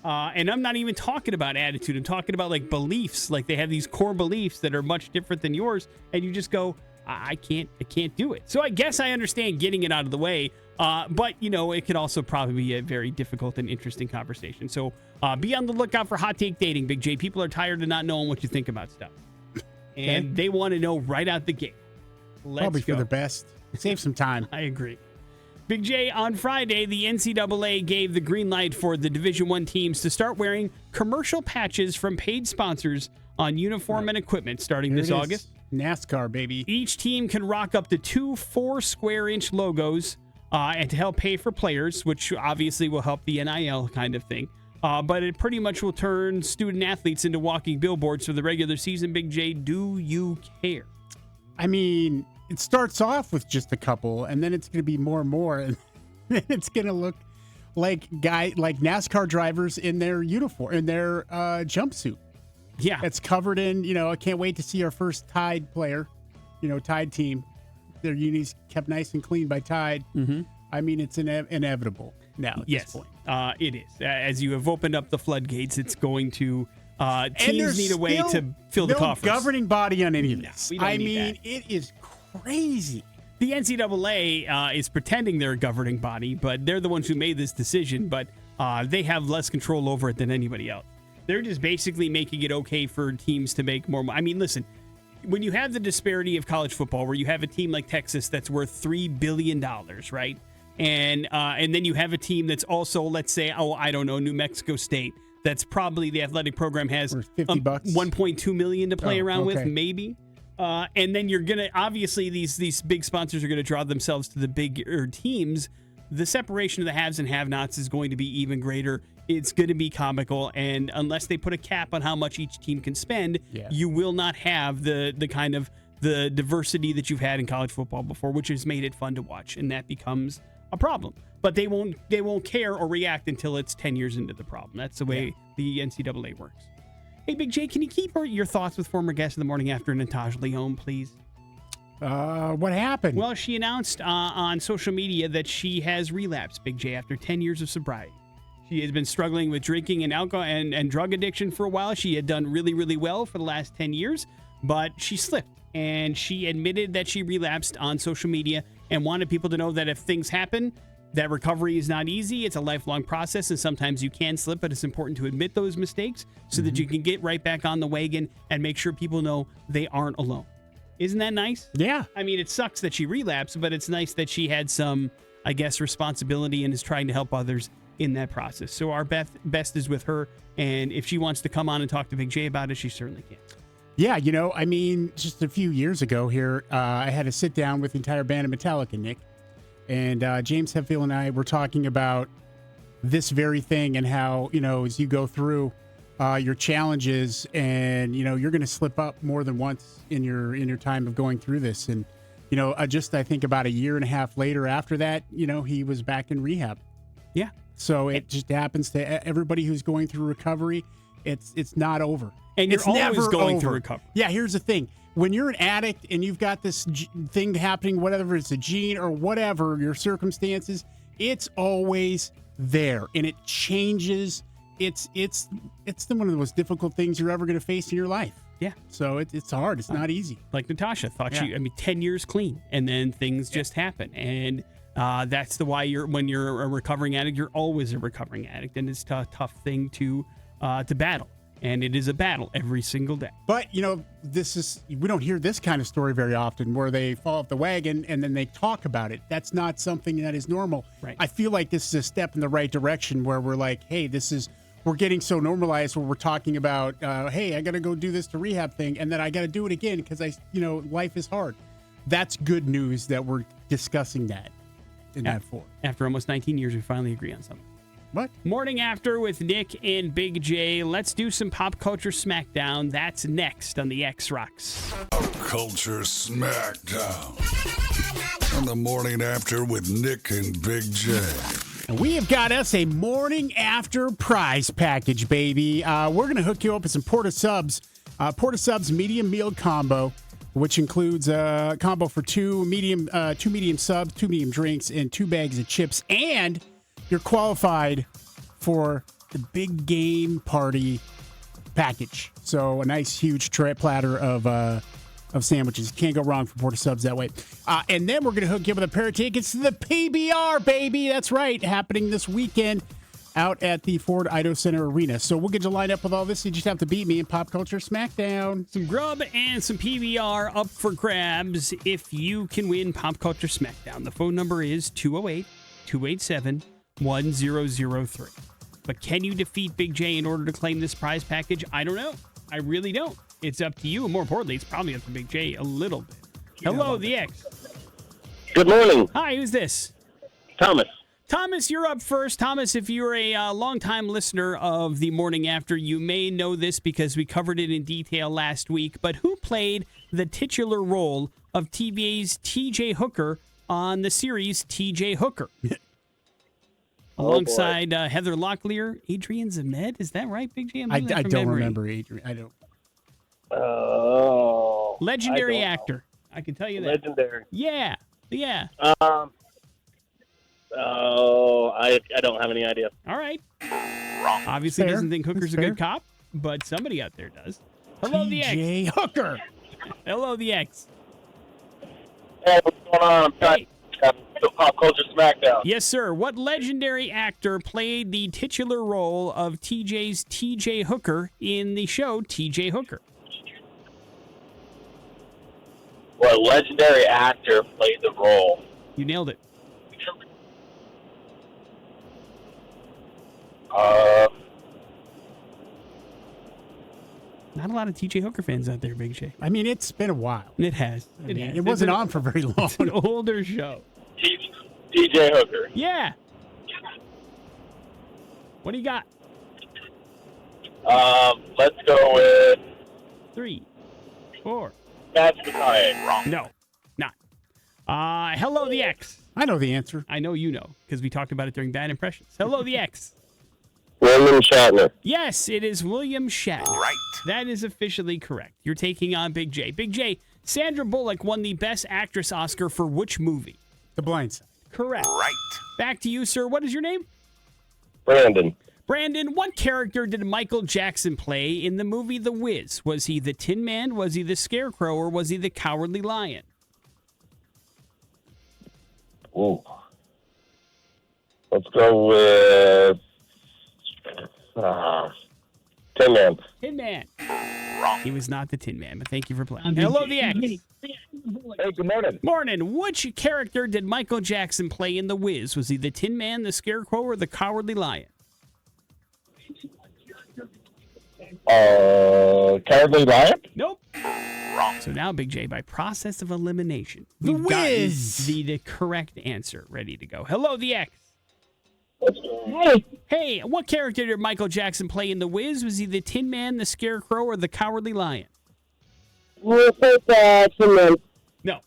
S2: And I'm not even talking about attitude. I'm talking about beliefs. They have these core beliefs that are much different than yours. And you just go, I can't do it. So I guess I understand getting it out of the way. But, it could also probably be a very difficult and interesting conversation. So be on the lookout for hot take dating, Big J. People are tired of not knowing what you think about stuff. And they want to know right out the gate.
S3: Probably for the best. Save some time.
S2: I agree. Big J, on Friday, the NCAA gave the green light for the Division I teams to start wearing commercial patches from paid sponsors on uniform and equipment starting this August.
S3: NASCAR, baby.
S2: Each team can rock up to 2 4-square-inch logos and to help pay for players, which obviously will help the NIL kind of thing. But it pretty much will turn student athletes into walking billboards for the regular season. Big J, do you care?
S3: I mean, it starts off with just a couple, and then it's going to be more and more, and then it's going to look like NASCAR drivers in their uniform, in their jumpsuit.
S2: Yeah.
S3: It's covered in, I can't wait to see our first Tide player, Tide team. Their unis kept nice and clean by Tide. Mm-hmm. I mean, it's inevitable now at this point.
S2: It is. As you have opened up the floodgates, it's going to... teams need a way to fill the coffers.
S3: No governing body on any of this.
S2: I
S3: mean, it is crazy.
S2: The NCAA is pretending they're a governing body, but they're the ones who made this decision, but they have less control over it than anybody else. They're just basically making it okay for teams to make more money. I mean, listen, when you have the disparity of college football where you have a team like Texas that's worth $3 billion, right? And then you have a team that's also, let's say, New Mexico State. That's probably the athletic program has
S3: $50,
S2: $1.2 million to play around with, maybe. And then you're going to, obviously, these big sponsors are going to draw themselves to the bigger teams. The separation of the haves and have-nots is going to be even greater it's going to be comical. And unless they put a cap on how much each team can spend, you will not have the kind of the diversity that you've had in college football before, which has made it fun to watch, and that becomes a problem. But they won't care or react until it's 10 years into the problem. That's the way the NCAA works. Hey, Big J, can you keep your thoughts with former guest of the morning after Natasha Leone, please?
S3: What happened?
S2: Well, she announced on social media that she has relapsed, Big J, after 10 years of sobriety. She has been struggling with drinking and alcohol and drug addiction for a while. She had done really, really well for the last 10 years, but she slipped. And she admitted that she relapsed on social media and wanted people to know that if things happen, that recovery is not easy. It's a lifelong process, and sometimes you can slip, but it's important to admit those mistakes so that you can get right back on the wagon and make sure people know they aren't alone. Isn't that nice?
S3: Yeah.
S2: I mean, it sucks that she relapsed, but it's nice that she had some, I guess, responsibility and is trying to help others in that process. So our best is with her, and if she wants to come on and talk to Big J about it, she certainly can.
S3: Yeah, I mean, just a few years ago here, I had to sit down with the entire band of Metallica, Nick. And James Hetfield and I were talking about this very thing and how, as you go through your challenges and, you're going to slip up more than once in your time of going through this. And, I think about a year and a half later after that, he was back in rehab.
S2: Yeah.
S3: So it just happens to everybody who's going through recovery. It's not over.
S2: And you're
S3: it's
S2: always
S3: never
S2: going
S3: over.
S2: through recovery.
S3: Yeah, here's the thing. When you're an addict and you've got this thing happening, whatever it's a gene or whatever your circumstances, it's always there and it changes. It's one of the most difficult things you're ever going to face in your life.
S2: Yeah.
S3: So it's hard. It's not easy.
S2: Like Natasha thought 10 years clean, and then things just happen. And that's why when you're a recovering addict, you're always a recovering addict, and it's a tough thing to battle. And it is a battle every single day.
S3: But, we don't hear this kind of story very often where they fall off the wagon and then they talk about it. That's not something that is normal.
S2: Right.
S3: I feel like this is a step in the right direction where we're like, hey, we're getting so normalized where we're talking about, hey, I got to go do this to rehab thing. And then I got to do it again because life is hard. That's good news that we're discussing that in that form.
S2: After almost 19 years, we finally agree on something.
S3: What?
S2: Morning After with Nick and Big J. Let's do some pop culture smackdown. That's next on the X Rocks.
S4: Pop Culture Smackdown. On the Morning After with Nick and Big J.
S3: And we have got us a Morning After prize package, baby. We're going to hook you up with some Porta Subs. Porta Subs medium meal combo, which includes a combo for two medium subs, 2 medium drinks, and 2 bags of chips. And you're qualified for the big game party package. So a nice, huge platter of sandwiches. Can't go wrong for Porta Subs that way. And then we're going to hook you up with a pair of tickets to the PBR, baby. That's right. Happening this weekend out at the Ford Idaho Center Arena. So we'll get you lined up with all this. You just have to beat me in Pop Culture Smackdown.
S2: Some grub and some PBR up for grabs if you can win Pop Culture Smackdown. The phone number is 208-287-1003. But can you defeat Big J in order to claim this prize package? I don't know. I really don't. It's up to you. And more importantly, it's probably up to Big J a little bit. Hello, the X.
S6: Good morning.
S2: Hi, who's this?
S6: Thomas.
S2: Thomas, you're up first. Thomas, if you're a longtime listener of the Morning After, you may know this because we covered it in detail last week. But who played the titular role of TVA's T.J. Hooker on the series T.J. Hooker? Alongside Heather Locklear, Adrian Zemed. Is that right, Big J?
S3: I don't remember Adrian. I don't.
S6: Oh.
S2: Legendary actor. I can tell you that.
S6: Legendary.
S2: Yeah.
S6: I don't have any idea.
S2: All right. Obviously
S3: Fair.
S2: doesn't think Hooker's
S3: That's
S2: a good cop, but somebody out there does. Hello, the X.
S3: T.J. Hooker.
S2: Hello, the X.
S6: Hey, what's going on? I'm trying to do Pop Culture Smackdown.
S2: Yes, sir. What legendary actor played the titular role of TJ's T.J. Hooker in the show T.J. Hooker?
S6: What legendary actor played the role?
S2: You nailed it. Not a lot of T.J. Hooker fans out there, Big J.
S3: I mean, it's been a while.
S2: It has.
S3: It wasn't on for very long.
S2: It's an older show.
S6: T.J. Hooker.
S2: Yeah. What do you got?
S6: Let's go with
S2: 3, 4.
S6: Matthew McConaughey. Wrong.
S2: No, not. Hello, the X.
S3: I know the answer.
S2: I know you know because we talked about it during Bad Impressions. Hello, the X.
S6: William Shatner.
S2: Yes, it is William Shatner.
S1: Right.
S2: That is officially correct. You're taking on Big J. Big J, Sandra Bullock won the Best Actress Oscar for which movie?
S3: The Blind Side.
S2: Correct.
S1: Right.
S2: Back to you, sir. What is your name?
S6: Brandon.
S2: Brandon, what character did Michael Jackson play in the movie The Wiz? Was he the Tin Man, was he the Scarecrow, or was he the Cowardly Lion?
S6: Whoa. Let's go with Tin Man.
S2: Tin Man. Wrong. He was not the Tin Man, but thank you for playing. Hello, the X.
S6: Hey, good morning.
S2: Morning. Which character did Michael Jackson play in The Wiz? Was he the Tin Man, the Scarecrow, or the Cowardly Lion?
S6: Cowardly Lion?
S2: Nope. Wrong. So now, Big J, by process of elimination,
S3: The
S2: we've gotten
S3: Wiz.
S2: the correct answer ready to go. Hello, the X.
S6: Hey.
S2: Hey, what character did Michael Jackson play in The Wiz? Was he the Tin Man, the Scarecrow, or the Cowardly Lion?
S6: We'll take Tin Man.
S2: No.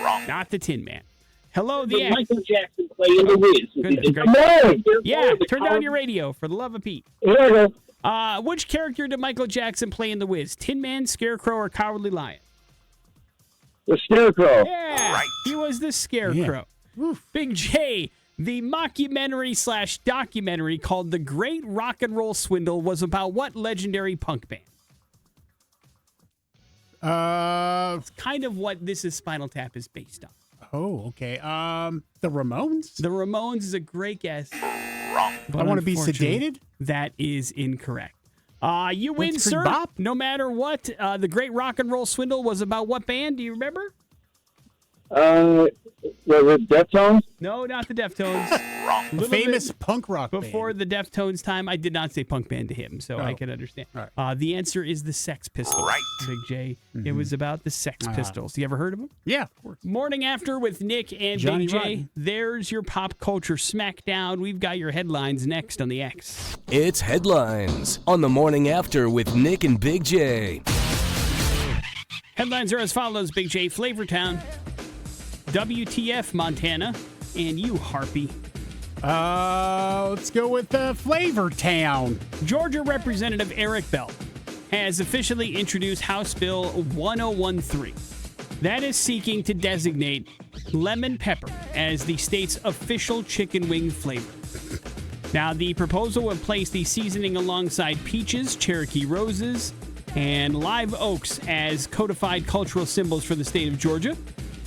S2: Wrong. Not the Tin Man. Hello, the X.
S6: Michael Jackson play in the Wiz.
S2: Goodness
S6: Come
S2: gracious.
S6: on.
S2: Yeah, turn down your radio for the love of Pete.
S6: Here we go.
S2: Which character did Michael Jackson play in The Wiz? Tin Man, Scarecrow, or Cowardly Lion?
S6: The Scarecrow.
S2: Yeah,
S1: Right.
S2: he was the Scarecrow. Big J, the mockumentary/documentary called The Great Rock and Roll Swindle was about what legendary punk band? It's kind of what This Is Spinal Tap is based on.
S3: Oh, okay. The Ramones?
S2: The Ramones is a great guess.
S1: Wrong.
S2: But
S3: I want to be
S2: unfortunately,
S3: sedated?
S2: That is incorrect. You win,
S3: What's for
S2: sir.
S3: Bop?
S2: No matter what, the Great Rock and Roll Swindle was about what band? Do you remember?
S6: Was it Deftones?
S2: No, not the Deftones.
S1: Wrong.
S3: The famous punk rock
S2: Before
S3: band.
S2: the Deftones time, I did not say punk band to him, so I can understand.
S3: All
S2: The answer is the Sex Pistols.
S1: Right.
S2: Big J. It was about the Sex Pistols. You ever heard of them?
S3: Yeah, of course.
S2: Morning After with Nick and
S3: Johnny
S2: Big J.
S3: Rotten.
S2: There's your pop culture smackdown. We've got your headlines next on the X.
S5: It's Headlines on the Morning After with Nick and Big J.
S2: Headlines are as follows, Big J. Flavortown, WTF, Montana, and you, Harpy.
S3: Let's go with Flavor Town.
S2: Georgia Representative Eric Bell has officially introduced House Bill 1013. That is seeking to designate lemon pepper as the state's official chicken wing flavor. Now, the proposal would place the seasoning alongside peaches, Cherokee roses, and live oaks as codified cultural symbols for the state of Georgia.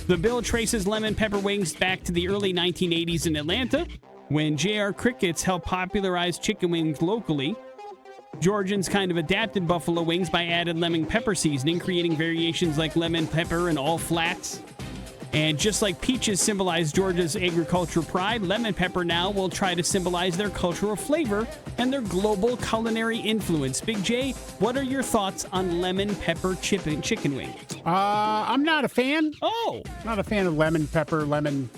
S2: The bill traces lemon pepper wings back to the early 1980s in Atlanta, when J.R. Crickets helped popularize chicken wings locally. Georgians kind of adapted buffalo wings by adding lemon pepper seasoning, creating variations like lemon pepper and all flats. And just like peaches symbolize Georgia's agricultural pride, lemon pepper now will try to symbolize their cultural flavor and their global culinary influence. Big J, what are your thoughts on lemon pepper chicken wings?
S3: I'm not a fan.
S2: Oh,
S3: Not a fan of lemon pepper, lemon.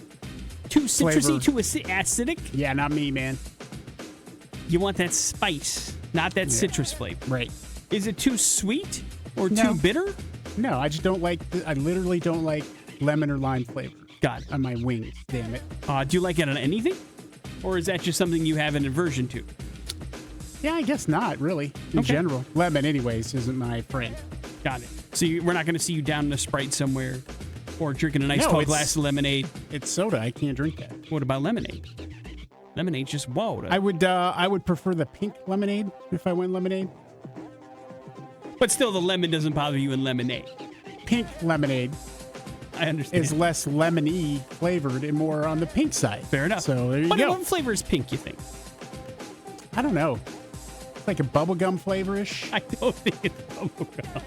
S2: too citrusy,
S3: Flavor.
S2: too acidic?
S3: Yeah, not me, man.
S2: You want that spice, not that citrus flavor.
S3: Right.
S2: Is it too sweet or
S3: No.
S2: too bitter?
S3: No, I just don't like, I literally don't like lemon or lime flavor
S2: Got it.
S3: on my wings. Damn it.
S2: Do you like it on anything? Or is that just something you have an aversion to?
S3: Yeah, I guess not, really, in
S2: Okay.
S3: general. Lemon, anyways, isn't my friend.
S2: Got it. So we're not going to see you down in a Sprite somewhere or drinking a nice
S3: No,
S2: tall
S3: it's-
S2: glass of lemonade.
S3: It's soda. I can't drink that.
S2: What about lemonade? Lemonade's just whoa.
S3: I would prefer the pink lemonade if I went lemonade.
S2: But still, the lemon doesn't bother you in lemonade.
S3: Pink lemonade
S2: I understand.
S3: is less lemony flavored and more on the pink side.
S2: Fair enough.
S3: So there you
S2: But
S3: go.
S2: what flavor is pink, you think?
S3: I don't know. It's like a bubblegum flavor-ish.
S2: I don't think it's bubblegum.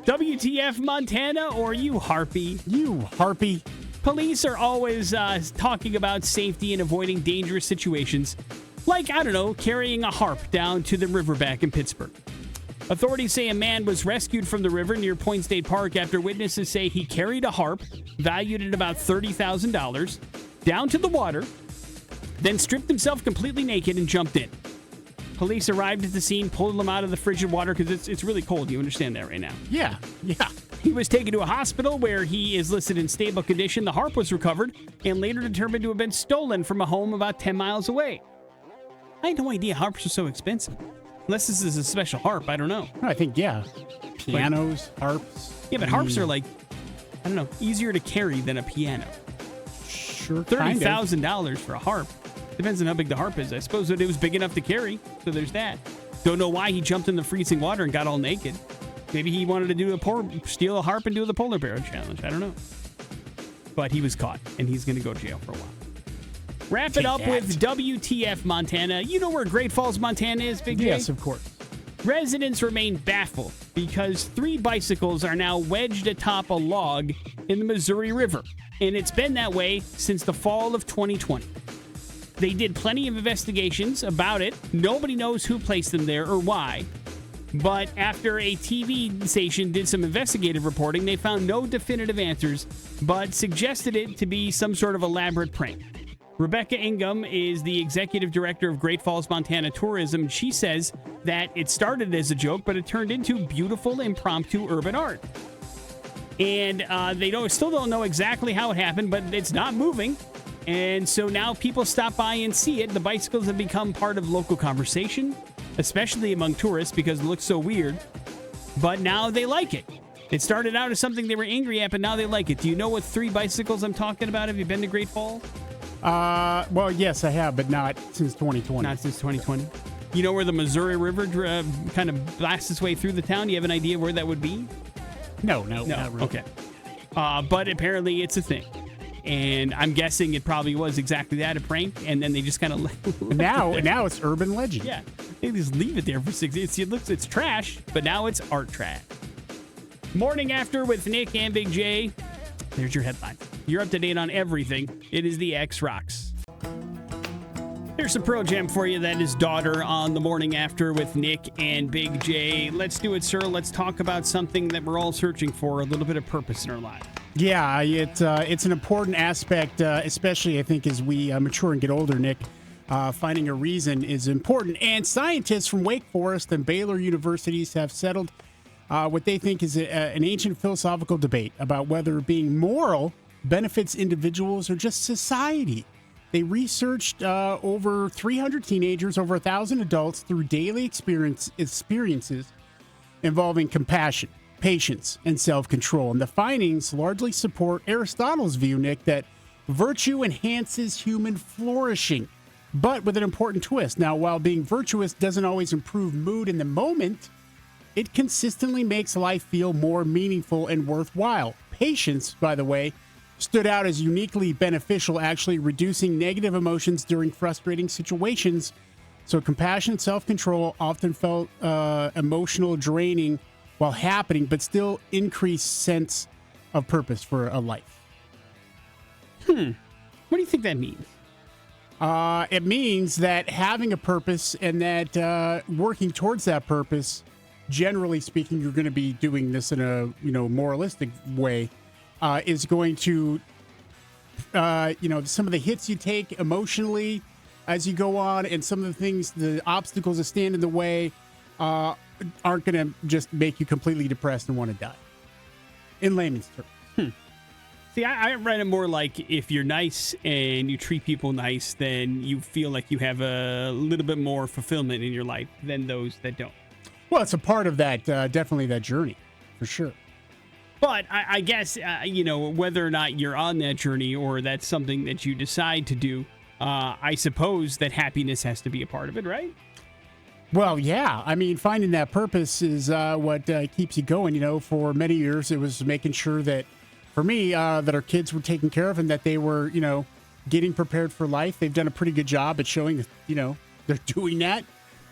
S2: WTF Montana or you Harpy?
S3: You harpy.
S2: Police are always talking about safety and avoiding dangerous situations, like, I don't know, carrying a harp down to the river back in Pittsburgh. Authorities say a man was rescued from the river near Point State Park after witnesses say he carried a harp, valued at about $30,000, down to the water, then stripped himself completely naked and jumped in. Police arrived at the scene, pulled him out of the frigid water because it's really cold. You understand that right now.
S3: Yeah.
S2: He was taken to a hospital where he is listed in stable condition. The harp was recovered and later determined to have been stolen from a home about 10 miles away. I had no idea harps are so expensive. Unless this is a special harp, I don't know.
S3: I think, yeah. Pianos, harps.
S2: Yeah, but harps are like, I don't know, easier to carry than a piano.
S3: Sure,
S2: $30,000 for a harp. Depends on how big the harp is. I suppose that it was big enough to carry, so there's that. Don't know why he jumped in the freezing water and got all naked. Maybe he wanted to do steal a harp and do the polar bear challenge. I don't know. But he was caught, and he's going to go to jail for a while. Wrap it up with WTF Montana. You know where Great Falls, Montana is, Big J?
S3: Yes, of course.
S2: Residents remain baffled because 3 bicycles are now wedged atop a log in the Missouri River. And it's been that way since the fall of 2020. They did plenty of investigations about it. Nobody knows who placed them there or why. But after a TV station did some investigative reporting, they found no definitive answers, but suggested it to be some sort of elaborate prank. Rebecca Ingham is the executive director of Great Falls, Montana Tourism. She says that it started as a joke, but it turned into beautiful, impromptu urban art. And they still don't know exactly how it happened, but it's not moving. And so now people stop by and see it. The bicycles have become part of local conversation, especially among tourists because it looks so weird. But now they like it. It started out as something they were angry at, but now they like it. Do you know what 3 bicycles I'm talking about? Have you been to Great Falls?
S3: Well, yes, I have, but not since 2020.
S2: Not since 2020. You know where the Missouri River kind of blasts its way through the town? Do you have an idea where that would be?
S3: No, not really.
S2: Okay. But apparently it's a thing. And I'm guessing it probably was exactly that, a prank, and then they just kind of...
S3: now it's urban legend.
S2: Yeah. They just leave it there for 6 days. It's trash, but now it's art trash. Morning After with Nic and Big J. There's your headline. You're up to date on everything. It is the X Rocks. Here's some Pearl Jam for you. That is Daughter on the Morning After with Nic and Big J. Let's do it, sir. Let's talk about something that we're all searching for, a little bit of purpose in our life.
S3: Yeah, it's an important aspect, especially I think as we mature and get older, Nick. Finding a reason is important. And scientists from Wake Forest and Baylor universities have settled what they think is an ancient philosophical debate about whether being moral benefits individuals or just society. They researched over 300 teenagers, over 1,000 adults through daily experiences involving compassion, patience, and self-control. And the findings largely support Aristotle's view, Nick, that virtue enhances human flourishing, but with an important twist. Now, while being virtuous doesn't always improve mood in the moment, it consistently makes life feel more meaningful and worthwhile. Patience, by the way, stood out as uniquely beneficial, actually reducing negative emotions during frustrating situations. So compassion, self-control often felt emotional draining while happening, but still increased sense of purpose for a life.
S2: What do you think that means?
S3: It means that having a purpose and that working towards that purpose, generally speaking, you're going to be doing this in a moralistic way, is going to, some of the hits you take emotionally as you go on, and some of the things, the obstacles that stand in the way, aren't going to just make you completely depressed and want to die. In layman's terms.
S2: See, I read it more like if you're nice and you treat people nice, then you feel like you have a little bit more fulfillment in your life than those that don't.
S3: Well, it's a part of that, definitely that journey, for sure.
S2: But I guess, whether or not you're on that journey or that's something that you decide to do, I suppose that happiness has to be a part of it, right?
S3: Well, yeah. I mean, finding that purpose is what keeps you going. For many years, it was making sure that, for me, that our kids were taken care of and that they were, getting prepared for life. They've done a pretty good job at showing that, they're doing that.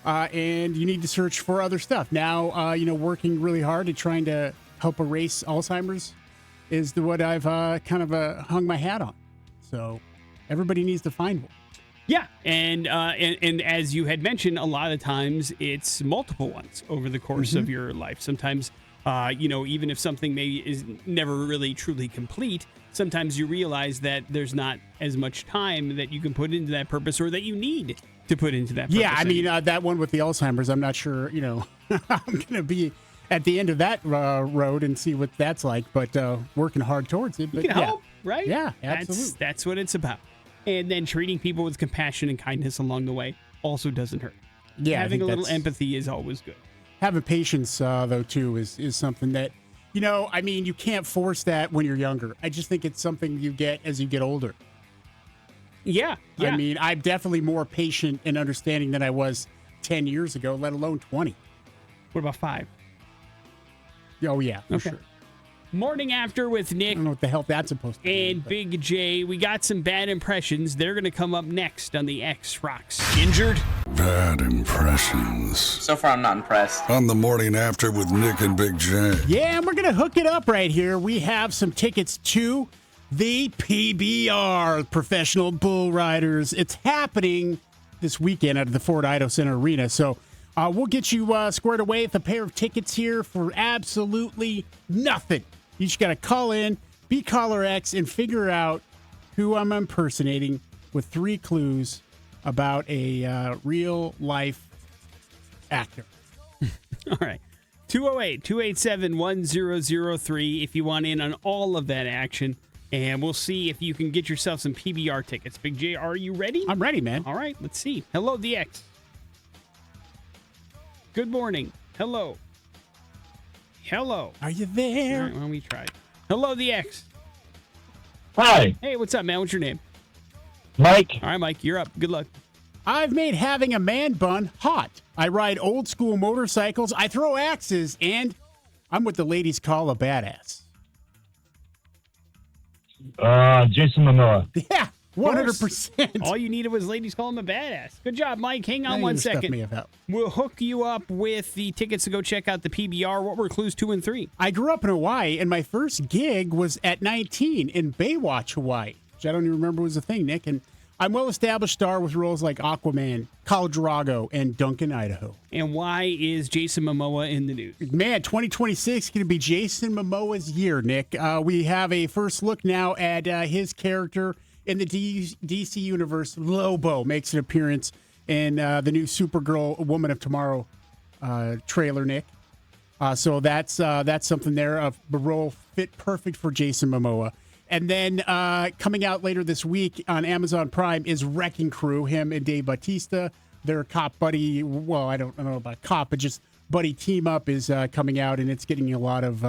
S3: And you need to search for other stuff. Now, working really hard at trying to help erase Alzheimer's is what I've kind of hung my hat on. So everybody needs to find one.
S2: Yeah, and as you had mentioned, a lot of times it's multiple ones over the course of your life. Sometimes, even if something maybe is never really truly complete, sometimes you realize that there's not as much time that you can put into that purpose or that you need to put into that.
S3: Yeah, I
S2: purpose
S3: mean,
S2: anyway.
S3: that one with the Alzheimer's, I'm not sure, I'm going to be at the end of that road and see what that's like, but working hard towards it. But
S2: you can
S3: yeah.
S2: hope, right?
S3: Yeah, absolutely.
S2: That's what it's about. And then treating people with compassion and kindness along the way also doesn't hurt.
S3: Yeah, I
S2: Having
S3: think
S2: a little
S3: that's-
S2: empathy is always good.
S3: Having patience, though, too, is something that, you can't force that when you're younger. I just think it's something you get as you get older.
S2: Yeah.
S3: I mean, I'm definitely more patient and understanding than I was 10 years ago, let alone 20.
S2: What about 5?
S3: Oh, yeah, for
S2: Okay.
S3: sure.
S2: Morning After with
S3: I
S2: Nick
S3: don't know what the hell that's supposed to be.
S2: and Big J. We got some bad impressions. They're going to come up next on the X Rocks.
S5: Injured?
S4: Bad impressions.
S7: So far, I'm not impressed.
S4: On the morning after with Nic and Big J.
S3: Yeah, and we're going to hook it up right here. We have some tickets to the PBR, Professional Bull Riders. It's happening this weekend at the Ford Idaho Center Arena. So we'll get you squared away with a pair of tickets here for absolutely nothing. You just got to call in, be caller X, and figure out who I'm impersonating with 3 clues about a real-life actor.
S2: All right. 208-287-1003 if you want in on all of that action. And we'll see if you can get yourself some PBR tickets. Big J, are you ready?
S3: I'm ready, man.
S2: All right, let's see. Hello, DX. Good morning. Hello. Hello.
S3: Are you
S2: All
S3: there?
S2: right, well, we tried. Hello, DX.
S6: Hi,
S2: Hey, what's up, man? What's your name?
S6: Mike.
S2: All right, Mike, you're up. Good luck.
S3: I've made having a man bun hot. I ride old school motorcycles. I throw axes, and I'm what the ladies call a badass.
S6: Jason Momoa.
S3: Yeah, 100%.
S2: All you needed was ladies call him a badass. Good job, Mike. Hang on
S3: Now
S2: one
S3: you stuffed
S2: second.
S3: me about.
S2: We'll hook you up with the tickets to go check out the PBR. What were clues 2 and 3?
S3: I grew up in Hawaii, and my first gig was at 19 in Baywatch, Hawaii, which I don't even remember was a thing, Nick. And I'm well-established star with roles like Aquaman, Khal Drago, and Duncan, Idaho.
S2: And why is Jason Momoa in the news?
S3: Man, 2026 is going to be Jason Momoa's year, Nick. We have a first look now at his character in the DC universe. Lobo makes an appearance in the new Supergirl Woman of Tomorrow trailer, Nick. So that's something there. The role fit perfect for Jason Momoa. And then coming out later this week on Amazon Prime is Wrecking Crew, him and Dave Bautista. Their cop buddy, well, I don't know about cop, but just buddy team up is coming out, and it's getting a lot of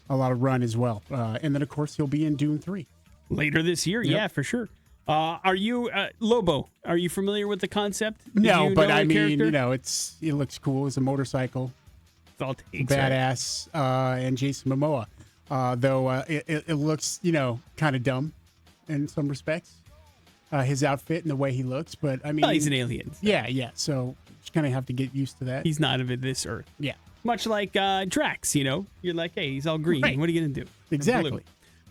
S3: run as well. And then, of course, he'll be in Dune 3.
S2: Later this year, yeah, for sure. Are you, Lobo, are you familiar with the concept? Did
S3: No,
S2: you
S3: but
S2: know
S3: I
S2: the
S3: mean,
S2: character?
S3: it looks cool. It's a motorcycle,
S2: It's all takes, right?
S3: badass, and Jason Momoa. Though it looks, kind of dumb in some respects. His outfit and the way he looks, but I mean,
S2: Well, he's an alien. So
S3: Yeah. So just kind of have to get used to that.
S2: he's not of this earth.
S3: Yeah,
S2: Much like Drax, You're like, hey, he's all green.
S3: Right.
S2: What are you going to do?
S3: Exactly.
S2: Blue.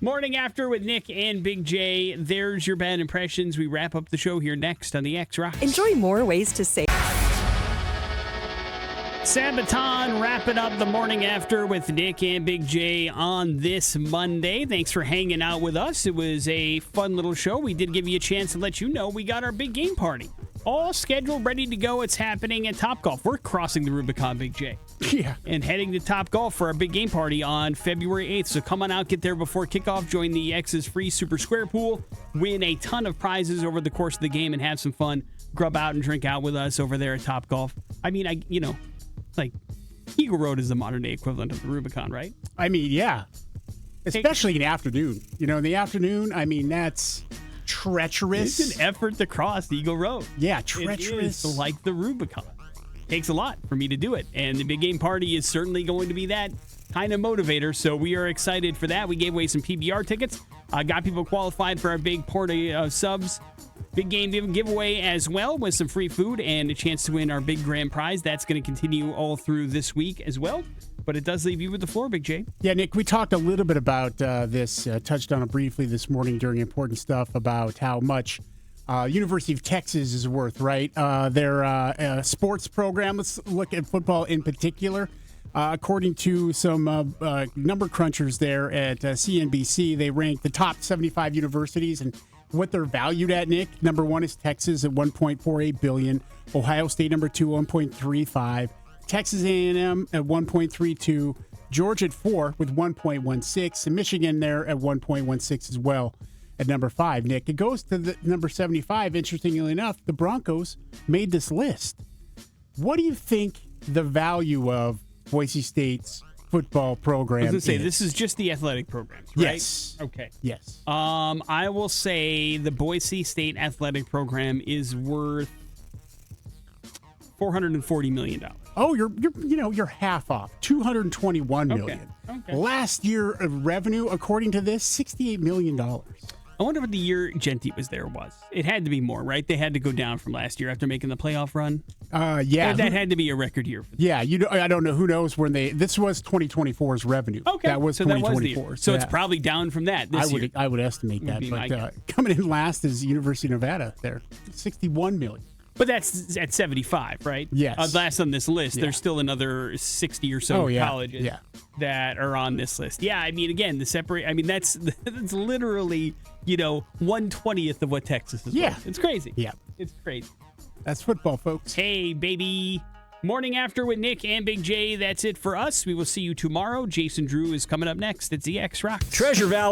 S2: Morning After with Nick and Big J. There's your bad impressions. We wrap up the show here next on the X Rocks.
S8: Enjoy more ways to save.
S2: Sabaton wrapping up the Morning After with Nick and Big J on this Monday. Thanks for hanging out with us. It was a fun little show. We did give you a chance to let you know we got our big game party. All scheduled, ready to go. It's happening at Topgolf. We're crossing the Rubicon, Big J.
S3: Yeah.
S2: And heading to Topgolf for our big game party on February 8th. So come on out, get there before kickoff, join the X's free Super Square Pool, win a ton of prizes over the course of the game, and have some fun. Grub out and drink out with us over there at Topgolf. I mean, like Eagle Road is the modern day equivalent of the Rubicon, right?
S3: I mean, yeah. Especially in the afternoon. In the afternoon, I mean, that's treacherous.
S2: It's an effort to cross Eagle Road.
S3: Yeah,
S2: It
S3: treacherous.
S2: is like the Rubicon. Takes a lot for me to do it. And the big game party is certainly going to be that kind of motivator. So we are excited for that. We gave away some PBR tickets. Got people qualified for our big party of subs. Big game giveaway as well with some free food and a chance to win our big grand prize. That's going to continue all through this week as well. But it does leave you with the floor, Big J.
S3: Yeah, Nick, we talked a little bit about this, touched on it briefly this morning during important stuff about how much University of Texas is worth, right? Their sports program, let's look at football in particular. According to some number crunchers there at CNBC, they ranked the top 75 universities, and what they're valued at, Nick. Number 1 is Texas at $1.48 billion. Ohio State, number 2, $1.35. Texas A&M at $1.32. Georgia at 4 with $1.16. And Michigan there at $1.16 as well at number 5, Nick. It goes to the number 75. Interestingly enough, the Broncos made this list. What do you think the value of Boise State's football program
S2: I was going to say,
S3: is?
S2: this is just the athletic programs, right?
S3: Yes.
S2: Okay.
S3: Yes.
S2: I will say the Boise State athletic program is worth $440 million.
S3: Oh, you're half off. $221 million.
S2: Okay.
S3: Last year of revenue, according to this, $68 million.
S2: I wonder what the year Genti was there was. It had to be more, right? They had to go down from last year after making the playoff run.
S3: Yeah.
S2: That had to be a record year for them.
S3: Yeah, I don't know. Who knows when this was 2024's revenue.
S2: Okay.
S3: That was
S2: so
S3: 2024.
S2: That was so it's probably down from that this year.
S3: I would estimate that. But coming in last is University of Nevada there, $61 million.
S2: But that's at 75, right?
S3: Yes.
S2: Last on this list, there's still another 60 or so colleges that are on this list. Yeah, I mean, again, that's literally, 1/20th of what Texas is worth. It's crazy.
S3: Yeah.
S2: It's crazy.
S3: That's football, folks.
S2: Hey, baby. Morning After with Nick and Big J. That's it for us. We will see you tomorrow. Jason Drew is coming up next. It's ZX Rocks.
S5: Treasure Valley.